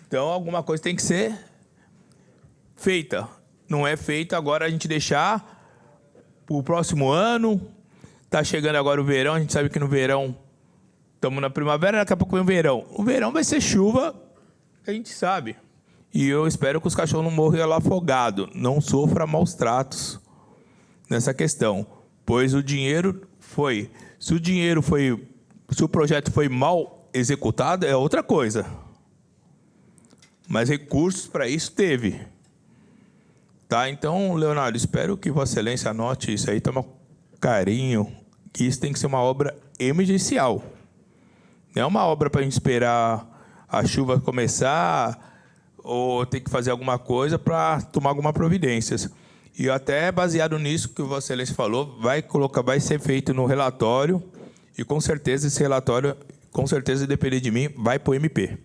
Então, alguma coisa tem que ser feita. Não é feita agora a gente deixar para o próximo ano. Está chegando agora o verão, a gente sabe que no verão estamos na primavera, daqui a pouco vem o verão. O verão vai ser chuva, a gente sabe. E eu espero que os cachorros não morram lá afogados, não sofram maus tratos nessa questão. Pois o dinheiro foi... Se o projeto foi mal executado, é outra coisa. Mas recursos para isso teve. Tá? Então, Leonardo, espero que Vossa Excelência anote isso aí, toma carinho, que isso tem que ser uma obra emergencial. Não é uma obra para a gente esperar a chuva começar ou ter que fazer alguma coisa para tomar alguma providência. E até baseado nisso que o Vossa Excelência falou, vai ser feito no relatório e com certeza esse relatório, com certeza, depender de mim, vai para o MP.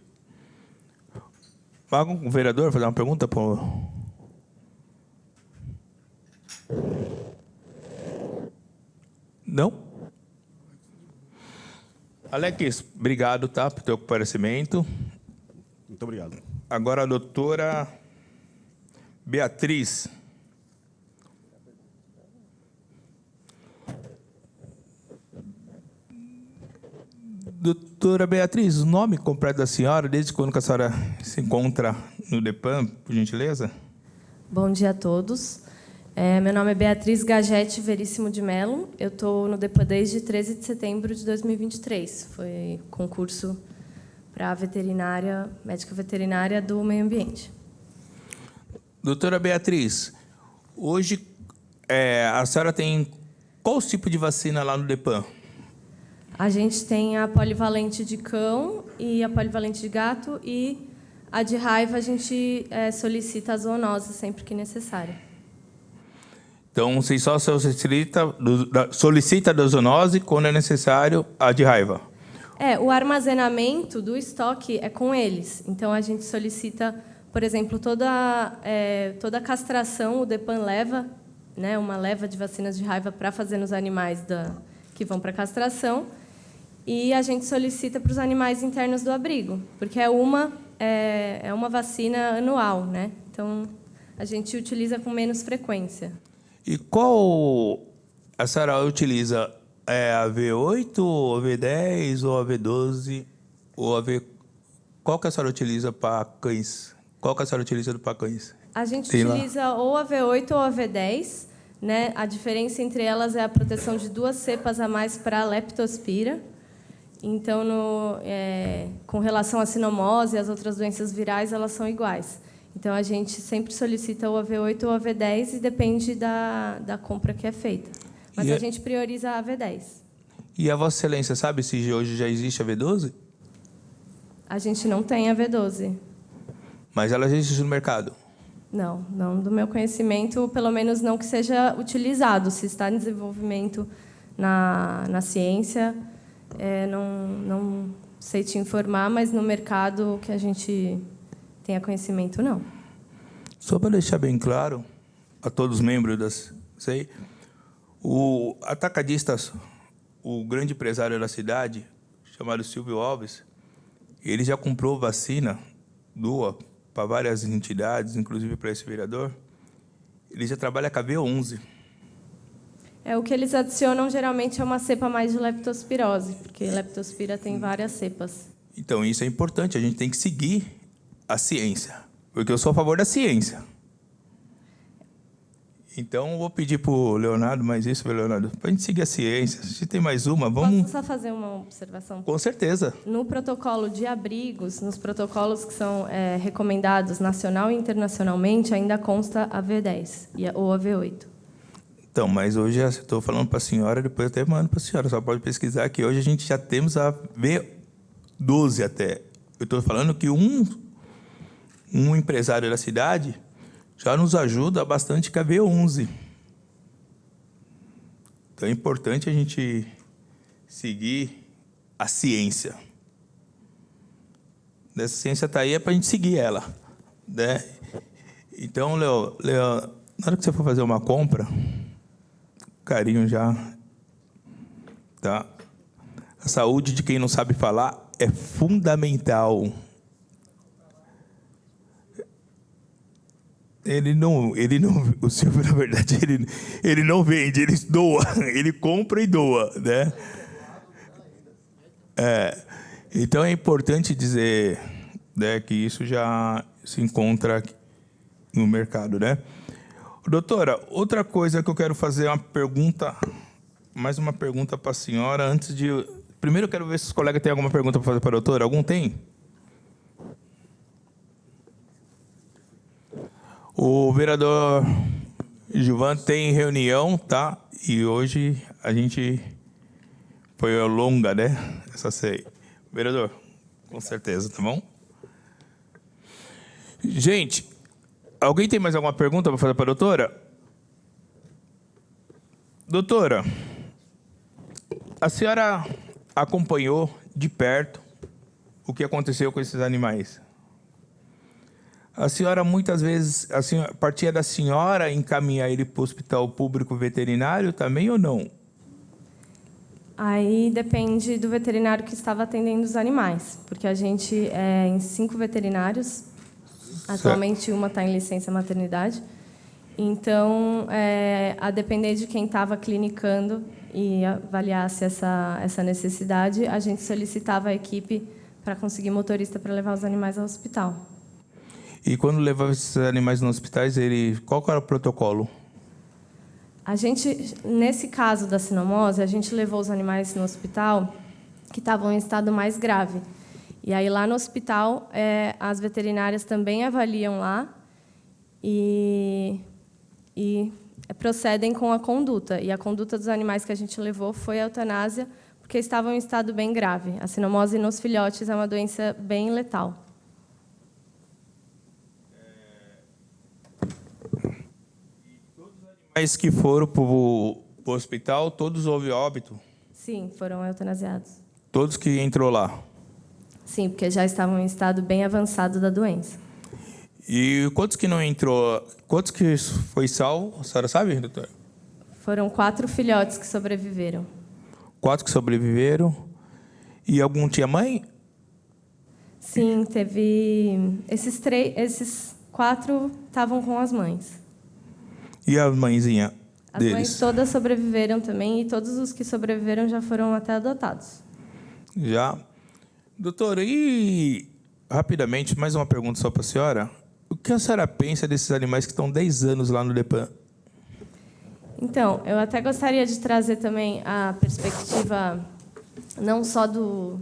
O vereador fazer uma pergunta para Não? Alex, obrigado, tá, pelo teu comparecimento. Muito obrigado. Agora a doutora Beatriz. Doutora Beatriz, o nome completo da senhora, desde quando que a senhora se encontra no DEPAN, por gentileza? Bom dia a todos. Meu nome é Beatriz Gagete Veríssimo de Mello. Eu estou no DEPAN desde 13 de setembro de 2023. Foi concurso para a veterinária, médica veterinária do meio ambiente. Doutora Beatriz, hoje a senhora tem qual tipo de vacina lá no DEPAN? A gente tem a polivalente de cão e a polivalente de gato, e a de raiva a gente solicita a zoonose sempre que necessário. Então, vocês só solicita da zoonose quando é necessário a de raiva? O armazenamento do estoque é com eles. Então, a gente solicita, por exemplo, toda a castração, o DEPAN leva, né, uma leva de vacinas de raiva para fazer nos animais que vão para a castração, e a gente solicita para os animais internos do abrigo, porque é uma vacina anual, né? Então, a gente utiliza com menos frequência. E qual a senhora utiliza? A V8, ou a V10, ou a V12, ou a V... Qual que a senhora utiliza para cães? Qual que a senhora utiliza para cães? A gente utiliza ou a V8 ou a V10, né? A diferença entre elas é a proteção de 2 cepas a mais para a leptospira. Então, com relação à sinomose e as outras doenças virais, elas são iguais. Então, a gente sempre solicita ou a V8 ou a V10 e depende da compra que é feita. Mas a gente prioriza a V10. E a Vossa Excelência sabe se hoje já existe a V12? A gente não tem a V12. Mas ela já existe no mercado? Não do meu conhecimento, pelo menos não que seja utilizado. Se está em desenvolvimento na ciência, sei te informar, mas no mercado que a gente tenha conhecimento, não. Só para deixar bem claro a todos os membros das SEI, o atacadista, o grande empresário da cidade, chamado Silvio Alves, ele já comprou vacina, doa para várias entidades, inclusive para esse vereador. Ele já trabalha com a V11. O que eles adicionam geralmente é uma cepa mais de leptospirose, porque leptospira tem várias cepas. Então, isso é importante, a gente tem que seguir a ciência, porque eu sou a favor da ciência. Então, eu vou pedir para o Leonardo, mais isso, Leonardo, para a gente seguir a ciência. Se tem mais uma, vamos... Posso só fazer uma observação? Com certeza. No protocolo de abrigos, nos protocolos que são recomendados nacional e internacionalmente, ainda consta a V10 ou a V8. Então, mas hoje eu estou falando para a senhora, depois eu até mando para a senhora, só pode pesquisar que hoje a gente já temos a V12 até. Eu estou falando que um empresário da cidade já nos ajuda bastante com a V11. Então é importante a gente seguir a ciência. Essa ciência está aí é para a gente seguir ela, né? Então, Léo, na hora que você for fazer uma compra, carinho já, tá? A saúde de quem não sabe falar é fundamental. O Silvio, na verdade, ele não vende, ele doa, ele compra e doa, né? Então é importante dizer, né, que isso já se encontra no mercado, né? Doutora, outra coisa que eu quero fazer uma pergunta, mais uma pergunta para a senhora, antes de... Primeiro eu quero ver se os colegas têm alguma pergunta para fazer para a doutora. Algum tem? O vereador Gilvan tem reunião, tá? E hoje a gente foi longa, né? Essa sei. Vereador, com certeza, tá bom? Gente, alguém tem mais alguma pergunta para fazer para a doutora? Doutora, a senhora acompanhou de perto o que aconteceu com esses animais. A senhora, muitas vezes, partia da senhora encaminhar ele para o hospital público veterinário também ou não? Aí depende do veterinário que estava atendendo os animais, porque a gente é em 5 veterinários. Atualmente, uma está em licença maternidade. Então, a depender de quem estava clinicando e avaliasse essa necessidade, a gente solicitava a equipe para conseguir motorista para levar os animais ao hospital. E quando levava esses animais nos hospitais, qual era o protocolo? A gente, nesse caso da sinomose, a gente levou os animais no hospital que estavam em estado mais grave. E aí, lá no hospital, as veterinárias também avaliam lá e procedem com a conduta. E a conduta dos animais que a gente levou foi a eutanásia, porque estavam em estado bem grave. A sinomose nos filhotes é uma doença bem letal. Mas que foram para o hospital, todos houve óbito? Sim, foram eutanasiados. Todos que entrou lá? Sim, porque já estavam em estado bem avançado da doença. E quantos que não entrou? Quantos que foi salvo? A senhora sabe, doutora? Foram 4 filhotes que sobreviveram. 4 que sobreviveram. E algum tinha mãe? Sim, teve... Esses 4 estavam com as mães. E a mãezinha deles? As mães todas sobreviveram também, e todos os que sobreviveram já foram até adotados. Já. Doutora, e rapidamente, mais uma pergunta só para a senhora. O que a senhora pensa desses animais que estão 10 anos lá no DEPAN? Então, eu até gostaria de trazer também a perspectiva não só do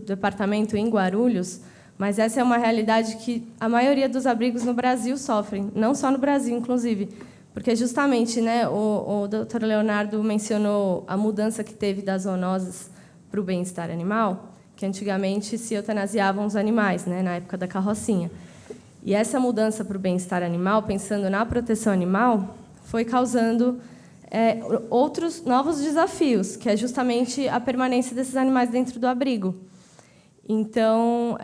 departamento em Guarulhos, mas essa é uma realidade que a maioria dos abrigos no Brasil sofrem, não só no Brasil, inclusive. Porque, justamente, né, o doutor Leonardo mencionou a mudança que teve das zoonoses para o bem-estar animal, que antigamente se eutanasiavam os animais, né, na época da carrocinha. E essa mudança para o bem-estar animal, pensando na proteção animal, foi causando outros novos desafios, que é justamente a permanência desses animais dentro do abrigo. Então,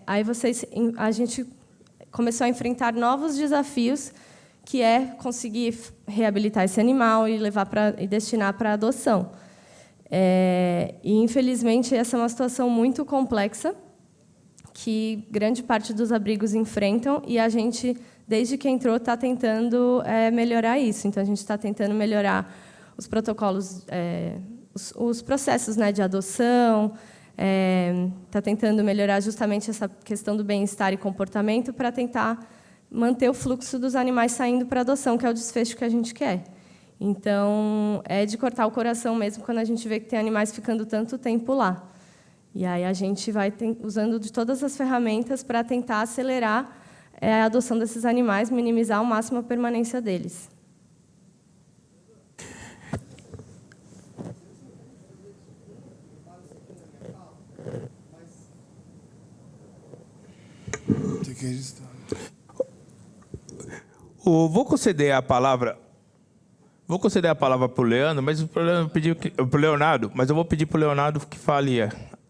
aí a gente começou a enfrentar novos desafios, que é conseguir reabilitar esse animal e destinar para adoção. E, infelizmente, essa é uma situação muito complexa, que grande parte dos abrigos enfrentam, e a gente, desde que entrou, está tentando melhorar isso. Então, a gente está tentando melhorar os protocolos, os processos, né, de adoção, está tentando melhorar justamente essa questão do bem-estar e comportamento para tentar manter o fluxo dos animais saindo para adoção, que é o desfecho que a gente quer. Então, é de cortar o coração mesmo quando a gente vê que tem animais ficando tanto tempo lá. E aí a gente vai usando de todas as ferramentas para tentar acelerar a adoção desses animais, minimizar ao máximo a permanência deles. Tem que registrar. Vou conceder a palavra para o Leandro, mas para o Leonardo, mas eu vou pedir para o Leonardo que fale.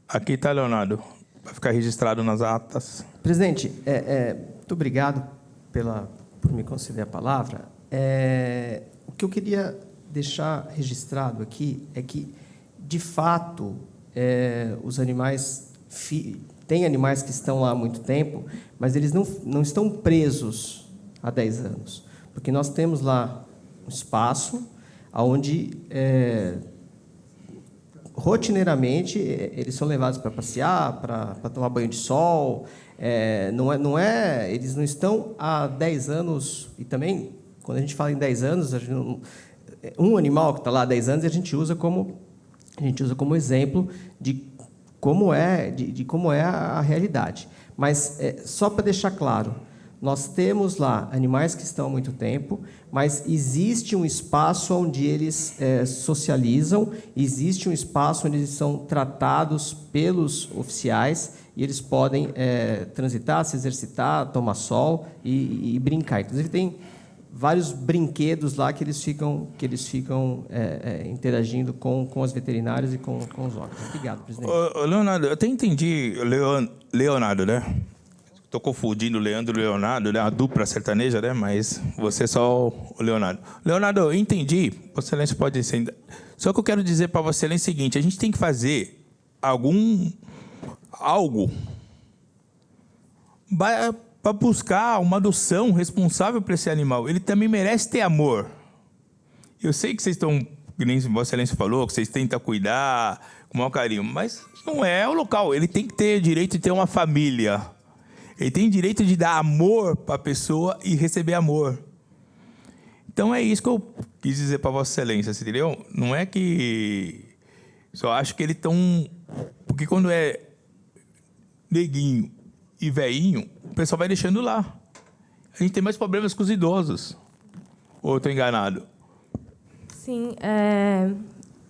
Aqui está, Leonardo, vai ficar registrado nas atas. Presidente, muito obrigado por me conceder a palavra. O que eu queria deixar registrado aqui é que, de fato, os animais... Tem animais que estão lá há muito tempo, mas eles não estão presos há 10 anos. Porque nós temos lá um espaço onde, rotineiramente, eles são levados para passear, para tomar banho de sol. Eles não estão há 10 anos. E também, quando a gente fala em 10 anos, um animal que está lá há 10 anos, a gente usa como exemplo de como é a realidade. Mas, só para deixar claro, nós temos lá animais que estão há muito tempo, mas existe um espaço onde eles socializam, existe um espaço onde eles são tratados pelos oficiais e eles podem transitar, se exercitar, tomar sol e brincar. Inclusive, tem vários brinquedos lá que eles ficam interagindo com as veterinárias e com os órgãos. Obrigado, presidente. Leonardo, eu até entendi, Leonardo, né? Estou confundindo Leandro e Leonardo, né? A dupla sertaneja, né? Mas você é só o Leonardo. Leonardo, eu entendi. Vossa Excelência pode ser... Só que eu quero dizer para Vossa Excelência o seguinte: a gente tem que fazer algo para buscar uma adoção responsável para esse animal. Ele também merece ter amor. Eu sei que vocês estão, que nem Vossa Excelência falou, que vocês tentam cuidar com o maior carinho, mas não é o local. Ele tem que ter direito de ter uma família. Ele tem direito de dar amor para a pessoa e receber amor. Então, é isso que eu quis dizer para Vossa Excelência, entendeu? Não é que... Só acho que eles estão... Porque quando é neguinho e velhinho, o pessoal vai deixando lá. A gente tem mais problemas com os idosos. Ou eu estou enganado? Sim,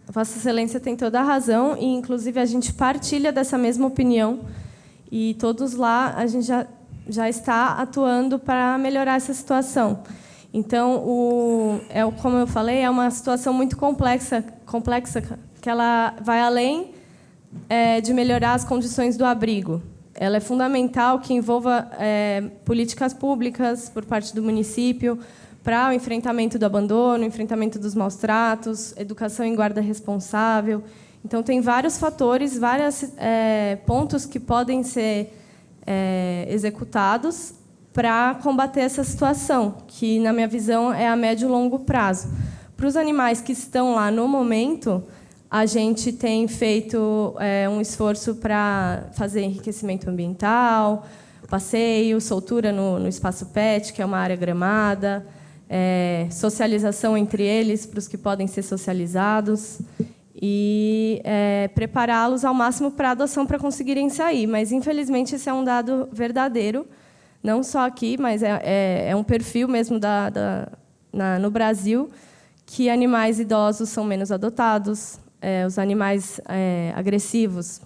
Vossa Excelência tem toda a razão, e, inclusive, a gente partilha dessa mesma opinião. E todos lá, a gente já está atuando para melhorar essa situação. Então, como eu falei, é uma situação muito complexa, que ela vai além de melhorar as condições do abrigo. Ela é fundamental que envolva políticas públicas por parte do município para o enfrentamento do abandono, enfrentamento dos maus tratos, educação em guarda responsável. Então, tem vários fatores, vários pontos que podem ser executados para combater essa situação, que, na minha visão, é a médio e longo prazo. Para os animais que estão lá no momento, a gente tem feito um esforço para fazer enriquecimento ambiental, passeio, soltura no espaço PET, que é uma área gramada, socialização entre eles, para os que podem ser socializados, e prepará-los ao máximo para a adoção, para conseguirem sair. Mas, infelizmente, esse é um dado verdadeiro, não só aqui, mas é um perfil mesmo no Brasil, que animais idosos são menos adotados, os animais agressivos,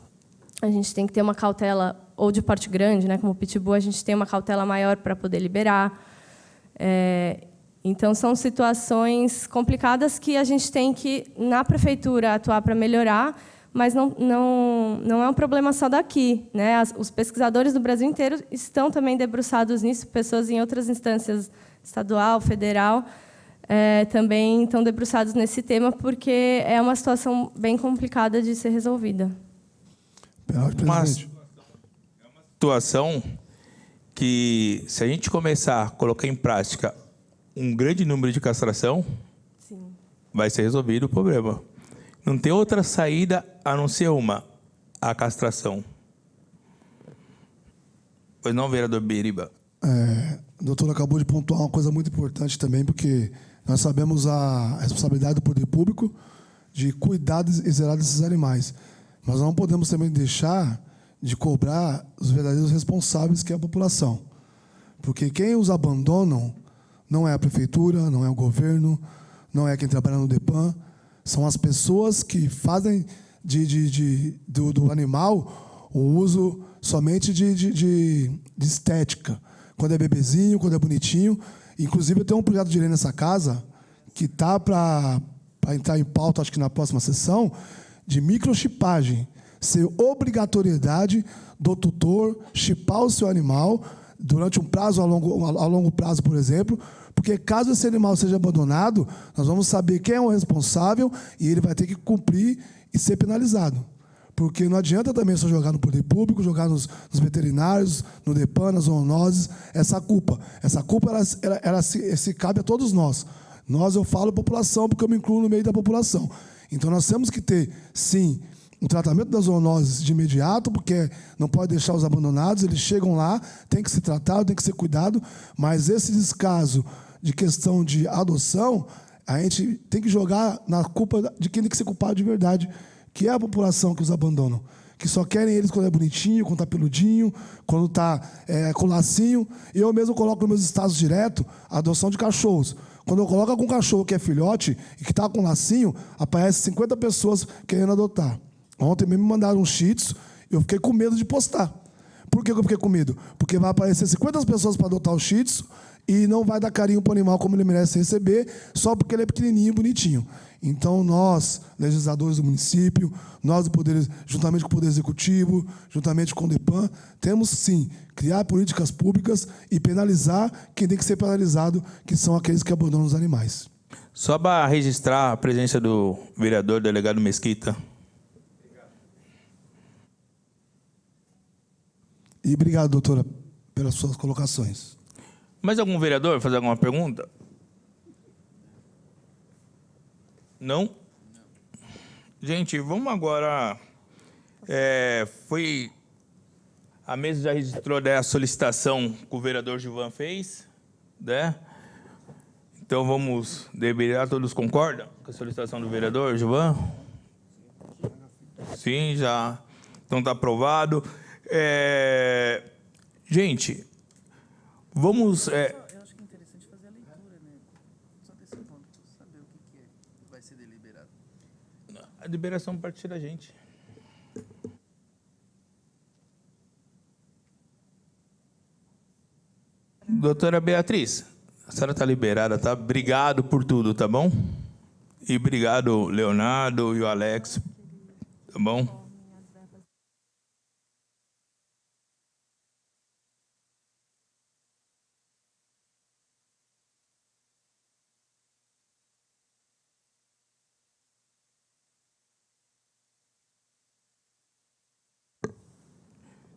a gente tem que ter uma cautela, ou de porte grande, né, como o pitbull, a gente tem uma cautela maior para poder liberar. Então, são situações complicadas que a gente tem que, na prefeitura, atuar para melhorar, mas não é um problema só daqui, né? Os pesquisadores do Brasil inteiro estão também debruçados nisso, pessoas em outras instâncias, estadual, federal, também estão debruçados nesse tema, porque é uma situação bem complicada de ser resolvida. Uma situação que, se a gente começar a colocar em prática um grande número de castração, Sim. vai ser resolvido o problema. Não tem outra saída a não ser a castração. Pois não, vereador Biriba? O doutor acabou de pontuar uma coisa muito importante também, porque nós sabemos a responsabilidade do poder público de cuidar e zelar desses animais. Mas não podemos também deixar de cobrar os verdadeiros responsáveis, que é a população. Porque quem os abandonam não é a prefeitura, não é o governo, não é quem trabalha no DEPAN, são as pessoas que fazem do animal o uso somente de estética. Quando é bebezinho, quando é bonitinho. Inclusive, eu tenho um projeto de lei nessa casa que está para entrar em pauta, acho que na próxima sessão, de microchipagem. Ser obrigatoriedade do tutor chipar o seu animal durante um prazo a longo prazo, por exemplo, porque caso esse animal seja abandonado, nós vamos saber quem é o responsável e ele vai ter que cumprir e ser penalizado. Porque não adianta também só jogar no poder público, jogar nos veterinários, no DEPAN, nas zoonoses, essa culpa. Essa culpa ela se cabe a todos nós. Nós, eu falo população, porque eu me incluo no meio da população. Então, nós temos que ter, sim, um tratamento das zoonoses de imediato, porque não pode deixar os abandonados, eles chegam lá, tem que ser tratado, tem que ser cuidado, mas esse descaso de questão de adoção, a gente tem que jogar na culpa de quem tem que ser culpado de verdade, que é a população que os abandonam, que só querem eles quando é bonitinho, quando está peludinho, quando está com lacinho. Eu mesmo coloco nos meus status direto a adoção de cachorros. Quando eu coloco algum cachorro que é filhote e que está com lacinho, aparece 50 pessoas querendo adotar. Ontem mesmo me mandaram um shih tzu, eu fiquei com medo de postar. Por que eu fiquei com medo? Porque vai aparecer 50 pessoas para adotar o shih tzu e não vai dar carinho para o animal como ele merece receber, só porque ele é pequenininho e bonitinho. Então, nós, legisladores do município, nós, do poder, juntamente com o Poder Executivo, juntamente com o DEPAN, temos, sim, criar políticas públicas e penalizar quem tem que ser penalizado, que são aqueles que abandonam os animais. Só para registrar a presença do vereador delegado Mesquita. E obrigado, doutora, pelas suas colocações. Mais algum vereador fazer alguma pergunta? Não? Gente, vamos agora... A mesa já registrou a solicitação que o vereador Gilvan fez, né? Então, vamos deliberar. Todos concordam com a solicitação do vereador Gilvan? Sim, já. Então, está aprovado. Gente, vamos... Eu acho que é interessante fazer a leitura, né? Só desse ponto, saber o que vai ser deliberado. A deliberação parte da gente. Doutora Beatriz, a senhora está liberada, tá? Obrigado por tudo, tá bom? E obrigado, Leonardo e o Alex, tá bom?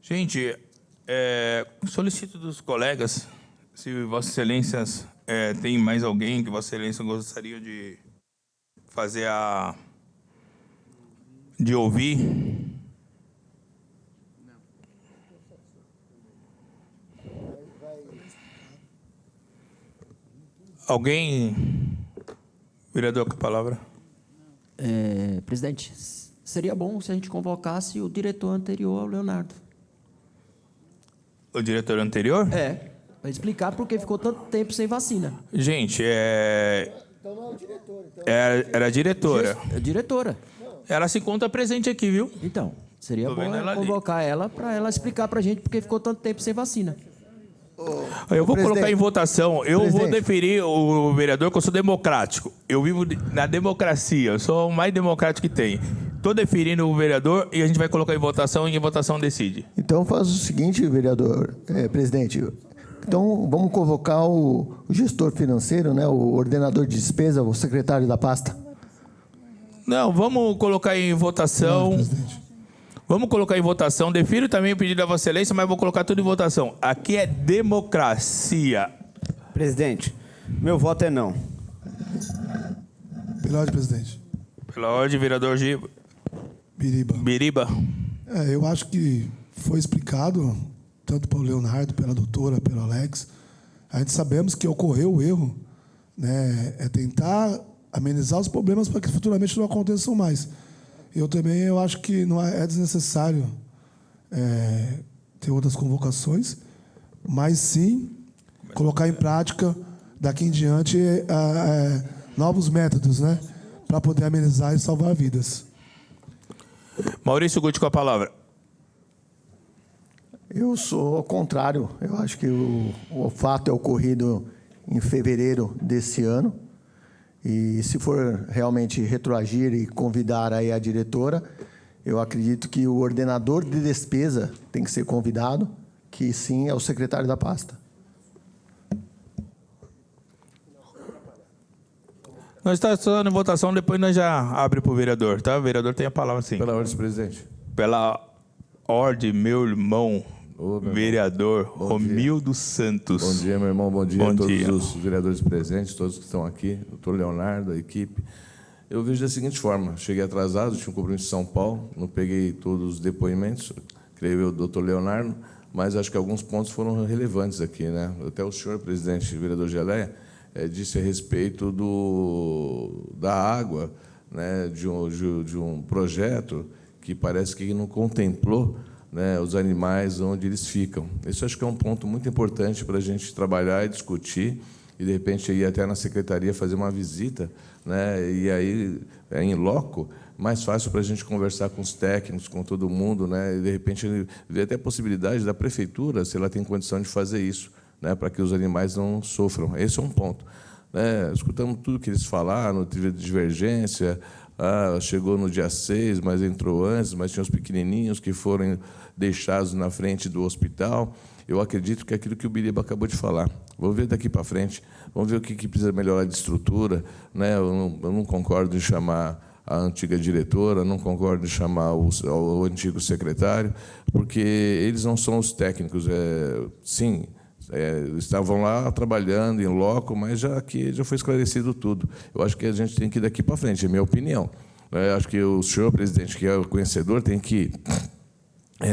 Gente, solicito dos colegas, se Vossa Excelências tem mais alguém que Vossa Excelência gostaria de fazer de ouvir. Alguém? Vereador, com a palavra. Presidente, seria bom se a gente convocasse o diretor anterior ao Leonardo. O diretor anterior? Para explicar por que ficou tanto tempo sem vacina. Gente, Então não é o diretor. Então... Era a diretora. Diretora. Ela se conta presente aqui, viu? Então, seria bom convocar ela para ela explicar para a gente por que ficou tanto tempo sem vacina. Eu vou colocar em votação. Eu vou deferir o vereador, que eu sou democrático. Eu vivo na democracia. Eu sou o mais democrático que tem. Estou deferindo o vereador e a gente vai colocar em votação e em votação decide. Então faz o seguinte, vereador, presidente. Então vamos convocar o gestor financeiro, né, o ordenador de despesa, o secretário da pasta. Não, vamos colocar em votação. Vamos colocar em votação. Defiro também o pedido da Vossa Excelência, mas vou colocar tudo em votação. Aqui é democracia. Presidente, meu voto é não. Pela ordem, presidente. Pela ordem, vereador Biriba. Eu acho que foi explicado, tanto pelo Leonardo, pela doutora, pelo Alex. A gente sabemos que ocorreu o erro, né? É tentar amenizar os problemas para que futuramente não aconteçam mais. Eu acho que não é desnecessário ter outras convocações, mas sim colocar em prática, daqui em diante, novos métodos, né, para poder amenizar e salvar vidas. Maurício Guti com a palavra. Eu sou contrário. Eu acho que o fato é ocorrido em fevereiro desse ano. E se for realmente retroagir e convidar aí a diretora, eu acredito que o ordenador de despesa tem que ser convidado, que sim é o secretário da pasta. Nós estamos em votação, depois nós já abre para o vereador, tá? O vereador tem a palavra, sim. Pela ordem, presidente. Pela ordem, meu irmão, Ô, meu vereador irmão. Romildo Santos. Bom dia, meu irmão. Bom dia Bom a todos dia. os vereadores presentes, todos que estão aqui, doutor Leonardo, a equipe. Eu vejo da seguinte forma: cheguei atrasado, tinha um compromisso em São Paulo, não peguei todos os depoimentos, creio eu, doutor Leonardo, mas acho que alguns pontos foram relevantes aqui, né? Até o senhor, presidente, vereador Geleia, disse a respeito da água, né, de um projeto que parece que não contemplou, né, os animais onde eles ficam. Isso acho que é um ponto muito importante para a gente trabalhar e discutir, e, de repente, ir até na secretaria fazer uma visita, né, e aí, em loco, mais fácil para a gente conversar com os técnicos, com todo mundo, né, e, de repente, ver até a possibilidade da prefeitura, se ela tem condição de fazer isso, né, para que os animais não sofram. Esse é um ponto. Escutamos tudo que eles falaram, teve divergência, chegou no dia 6, mas entrou antes, mas tinha os pequenininhos que foram deixados na frente do hospital. Eu acredito que é aquilo que o Biriba acabou de falar. Vamos ver daqui para frente, vamos ver o que precisa melhorar de estrutura. Né? Eu não concordo em chamar a antiga diretora, não concordo em chamar o antigo secretário, porque eles não são os técnicos. Sim, estavam lá trabalhando em loco, mas já foi esclarecido tudo. Eu acho que a gente tem que ir daqui para frente, é a minha opinião. Acho que o senhor, presidente, que é o conhecedor, tem que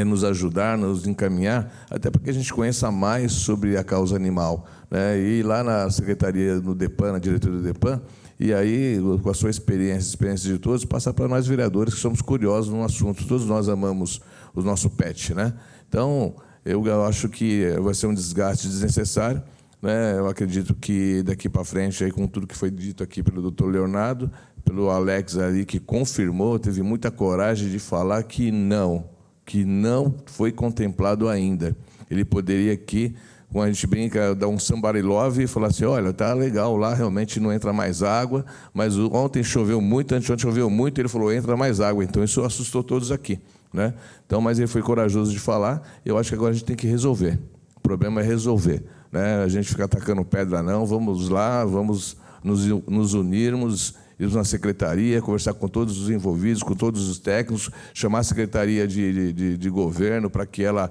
nos ajudar, nos encaminhar, até para que a gente conheça mais sobre a causa animal. Né? E ir lá na secretaria, no DEPAN, na diretoria do DEPAN, e aí, com a sua experiência de todos, passar para nós, vereadores, que somos curiosos no assunto. Todos nós amamos o nosso pet. Né? Então, eu acho que vai ser um desgaste desnecessário. Né? Eu acredito que daqui para frente, aí, com tudo que foi dito aqui pelo doutor Leonardo, pelo Alex ali, que confirmou, teve muita coragem de falar que não foi contemplado ainda. Ele poderia aqui, como a gente brinca, dar um somebody love e falar assim, olha, tá legal lá, realmente não entra mais água, mas ontem choveu muito, anteontem choveu muito, ele falou, entra mais água. Então, isso assustou todos aqui. Né? Então, mas ele foi corajoso de falar, eu acho que agora a gente tem que resolver. O problema é resolver. Né? A gente fica atacando pedra, não. Vamos lá, vamos nos unirmos, irmos na secretaria, conversar com todos os envolvidos, com todos os técnicos, chamar a secretaria de governo para que ela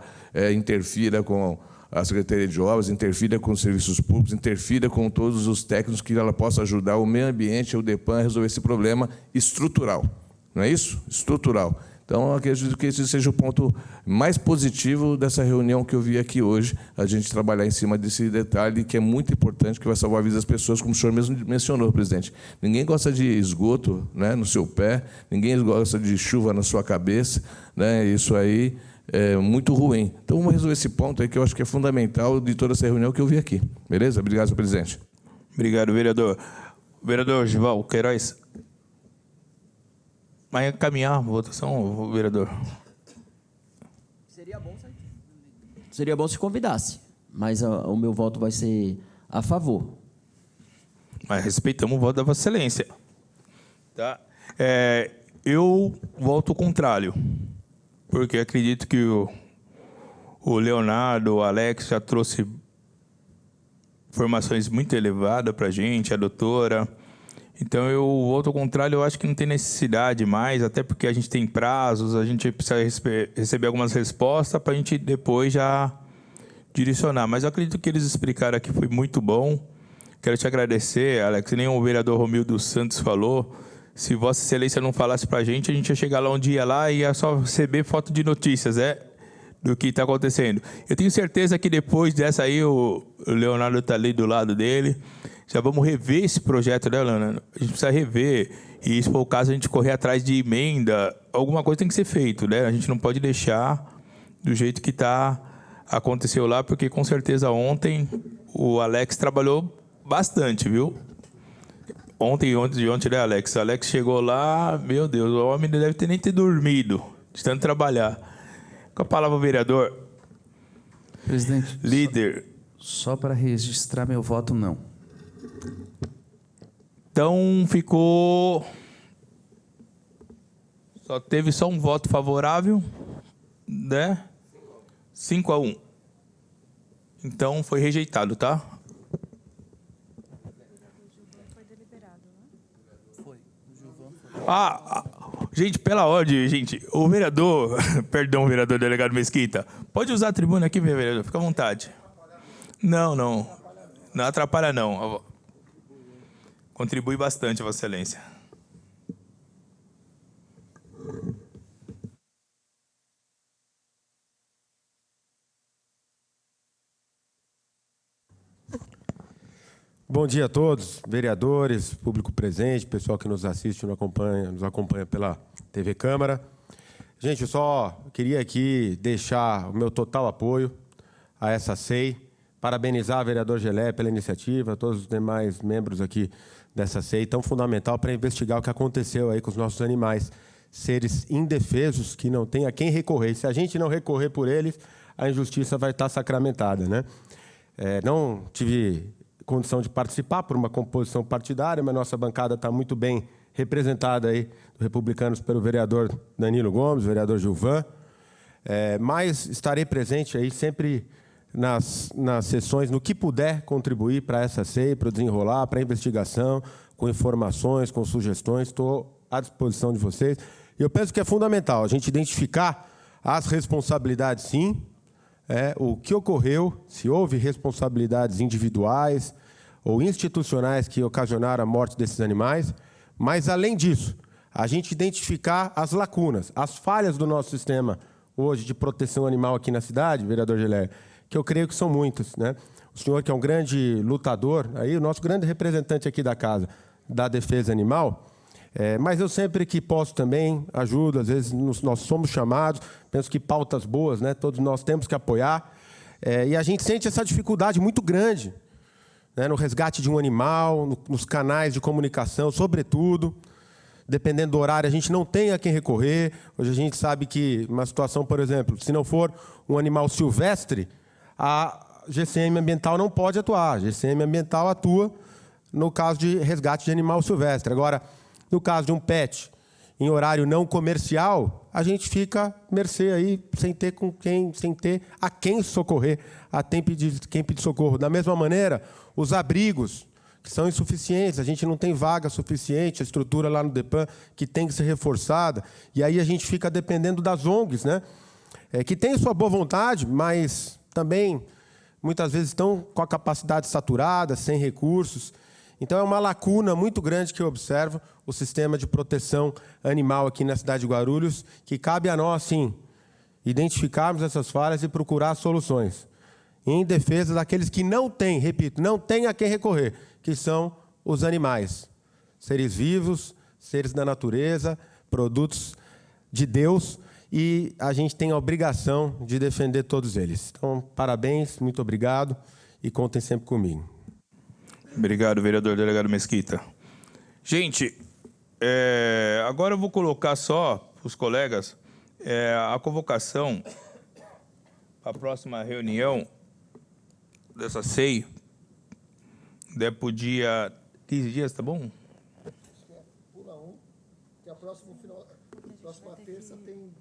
interfira com a Secretaria de Obras, interfira com os serviços públicos, interfira com todos os técnicos, que ela possa ajudar o meio ambiente, o DEPAN, a resolver esse problema estrutural. Não é isso? Estrutural. Então, eu acredito que esse seja o ponto mais positivo dessa reunião que eu vi aqui hoje, a gente trabalhar em cima desse detalhe que é muito importante, que vai salvar a vida das pessoas, como o senhor mesmo mencionou, presidente. Ninguém gosta de esgoto, né, no seu pé, ninguém gosta de chuva na sua cabeça, né, isso aí é muito ruim. Então, vamos resolver esse ponto aí, que eu acho que é fundamental de toda essa reunião que eu vi aqui. Beleza? Obrigado, senhor presidente. Obrigado, vereador. Vereador Gival Queiroz. Vai encaminhar a votação, vereador? Seria bom se convidasse, mas o meu voto vai ser a favor. Mas respeitamos o voto da Vossa Excelência. Tá? Eu voto ao contrário, porque acredito que o Leonardo, o Alex já trouxe informações muito elevadas para a gente, a doutora. Então, eu voto ao contrário, eu acho que não tem necessidade mais, até porque a gente tem prazos, a gente precisa receber algumas respostas para a gente depois já direcionar. Mas eu acredito que eles explicaram aqui, foi muito bom. Quero te agradecer, Alex. Nem o vereador Romildo Santos falou. Se Vossa Excelência não falasse para a gente ia chegar lá um dia lá e ia só receber foto de notícias, do que está acontecendo. Eu tenho certeza que depois dessa aí, o Leonardo está ali do lado dele. Já vamos rever esse projeto, né, Leonardo? A gente precisa rever. E, se for o caso, a gente correr atrás de emenda. Alguma coisa tem que ser feito, né? A gente não pode deixar do jeito que aconteceu lá, porque, com certeza, ontem o Alex trabalhou bastante, viu? Ontem, né, Alex? O Alex chegou lá, meu Deus, o homem não deve nem ter dormido, de tanto trabalhar. Com a palavra, vereador. Presidente. Líder. Só para registrar meu voto, não. Então, ficou... Teve só um voto favorável, né? 5-1. Então, foi rejeitado, tá? Gente, pela ordem, gente, o vereador, perdão, vereador delegado Mesquita, pode usar a tribuna aqui, vereador, fica à vontade. Não atrapalha não. Contribui bastante, Vossa Excelência. Bom dia a todos, vereadores, público presente, pessoal que nos assiste e nos acompanha pela TV Câmara. Gente, eu só queria aqui deixar o meu total apoio a essa SEI, parabenizar o vereador Gelé pela iniciativa, todos os demais membros aqui dessa SEI, tão fundamental para investigar o que aconteceu aí com os nossos animais, seres indefesos que não têm a quem recorrer. E se a gente não recorrer por eles, a injustiça vai estar sacramentada, né? Não tive condição de participar por uma composição partidária, mas nossa bancada está muito bem representada aí, do Republicanos, pelo vereador Danilo Gomes, vereador Gilvan, mas estarei presente aí sempre nas sessões, no que puder contribuir para essa SEI, para o desenrolar, para a investigação, com informações, com sugestões, estou à disposição de vocês. E eu penso que é fundamental a gente identificar as responsabilidades, sim, o que ocorreu, se houve responsabilidades individuais ou institucionais que ocasionaram a morte desses animais, mas, além disso, a gente identificar as lacunas, as falhas do nosso sistema hoje de proteção animal aqui na cidade, vereador Gelé, que eu creio que são muitas, né? O senhor, que é um grande lutador, aí, o nosso grande representante aqui da casa da defesa animal, mas eu sempre que posso também ajudo, às vezes nós somos chamados, penso que pautas boas, né? Todos nós temos que apoiar, e a gente sente essa dificuldade muito grande, né? No resgate de um animal, nos canais de comunicação, sobretudo, dependendo do horário, a gente não tem a quem recorrer. Hoje a gente sabe que, uma situação, por exemplo, se não for um animal silvestre, a GCM Ambiental não pode atuar. A GCM Ambiental atua no caso de resgate de animal silvestre. Agora, no caso de um pet em horário não comercial, a gente fica à mercê aí, sem ter a quem socorrer, a quem pedir socorro. Da mesma maneira, os abrigos, que são insuficientes, a gente não tem vaga suficiente, a estrutura lá no DEPAN que tem que ser reforçada, e aí a gente fica dependendo das ONGs, né? Que têm sua boa vontade, mas também muitas vezes estão com a capacidade saturada, sem recursos. Então, é uma lacuna muito grande que eu observo o sistema de proteção animal aqui na cidade de Guarulhos, que cabe a nós, sim, identificarmos essas falhas e procurar soluções, em defesa daqueles que não têm, repito, não têm a quem recorrer, que são os animais, seres vivos, seres da natureza, produtos de Deus, e a gente tem a obrigação de defender todos eles. Então, parabéns, muito obrigado, e contem sempre comigo. Obrigado, vereador delegado Mesquita. Gente, agora eu vou colocar só para os colegas a convocação para a próxima reunião dessa SEI, para o dia 15 dias, tá bom? Que a próxima terça tem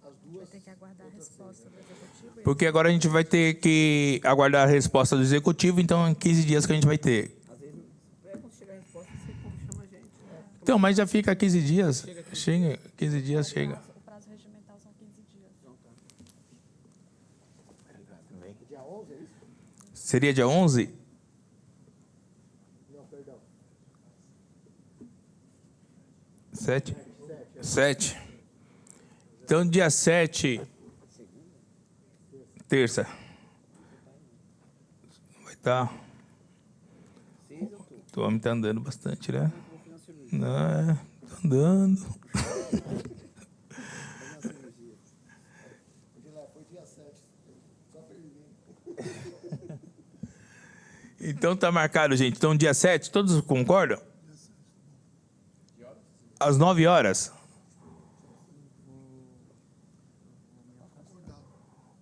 as duas. Tem que aguardar a resposta do executivo. Porque agora a gente vai ter que aguardar a resposta do executivo, então em 15 dias que a gente vai ter. Às vezes, quando chegar a resposta, você chama a gente. Então, mas já fica 15 dias. Chega, 15 dias chega. O prazo regimental são 15 dias. Dia 11, é isso? Seria dia 11? Não, perdão. 7? 7. Então, dia 7, terça. Vai estar. O homem está andando bastante, né? Não, está andando. Foi dia 7. Só para ele vir. Então, tá marcado, gente. Então, dia 7, todos concordam? Às 9 horas.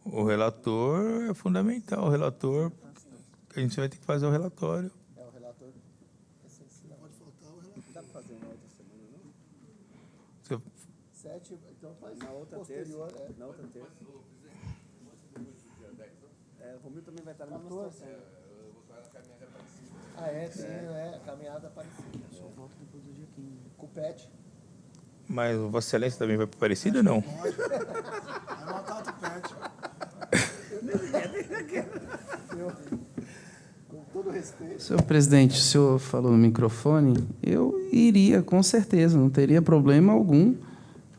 O relator é fundamental. O relator, a gente vai ter que fazer o relatório. É, o relator essencial. Pode faltar o relator. Dá para fazer na outra semana, não? 7, então faz Na outra posterior. terça. Na outra terça. O Romil também vai estar na mesma situação. Ah, tem, caminhada parecida. Só volta depois do dia 15. Com o PET. Mas o Vossa Excelência também vai para Aparecida ou não? Vai matar outro pet. Com todo respeito. Senhor presidente, o senhor falou no microfone, eu iria, com certeza, não teria problema algum,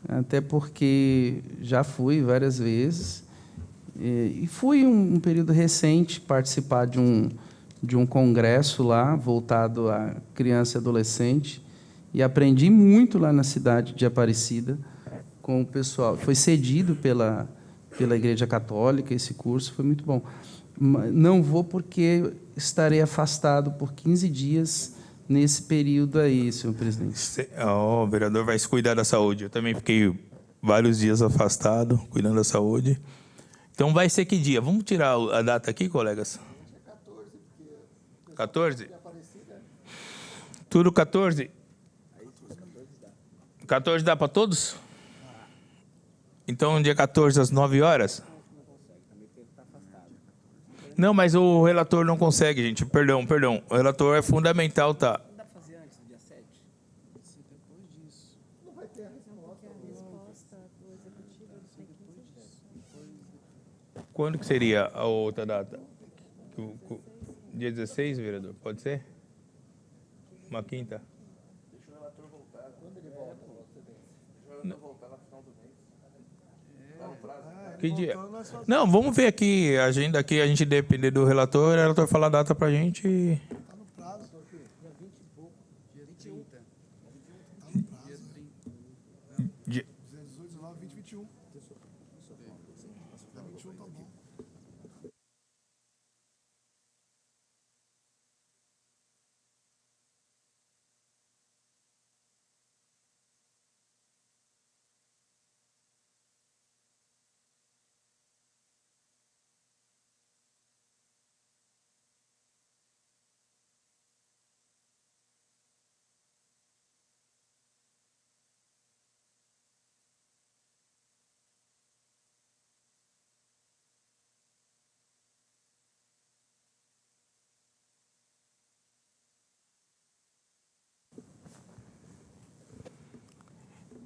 até porque já fui várias vezes, e fui um período recente participar de um congresso lá, voltado a criança e adolescente, e aprendi muito lá na cidade de Aparecida com o pessoal. Foi cedido pela Igreja Católica, esse curso, foi muito bom. Não vou porque estarei afastado por 15 dias nesse período aí, senhor presidente. O vereador vai se cuidar da saúde. Eu também fiquei vários dias afastado, cuidando da saúde. Então, vai ser que dia? Vamos tirar a data aqui, colegas? 14? Tudo 14? 14 dá para todos? Então, dia 14, às 9 horas? Não, mas o relator não consegue, gente. Perdão. O relator é fundamental, tá? Não dá para fazer antes do dia 7? Depois disso. Não vai ter a resposta. A resposta do executivo tem 15 dias. Quando que seria a outra data? Dia 16, vereador? Pode ser? Uma quinta? Deixa o relator voltar. Quando ele volta? Deixa o relator voltar no final do mês. Que dia? Não, vamos ver aqui a agenda aqui, a gente depender do relator, o relator fala a data pra gente. Tá no prazo, dia 20 e pouco. Dia 21. Tá no prazo. Dia 18, 19, 20, 21. Dia 21 tá bom.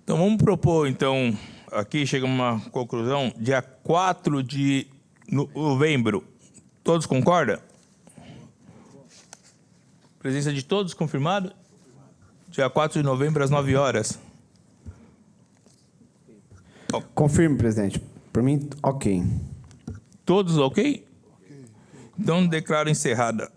Então, vamos propor, então, aqui chega uma conclusão, dia 4 de novembro. Todos concordam? Presença de todos confirmado? Dia 4 de novembro, às 9 horas. Confirme, presidente. Para mim, ok. Todos ok? Então, declaro encerrada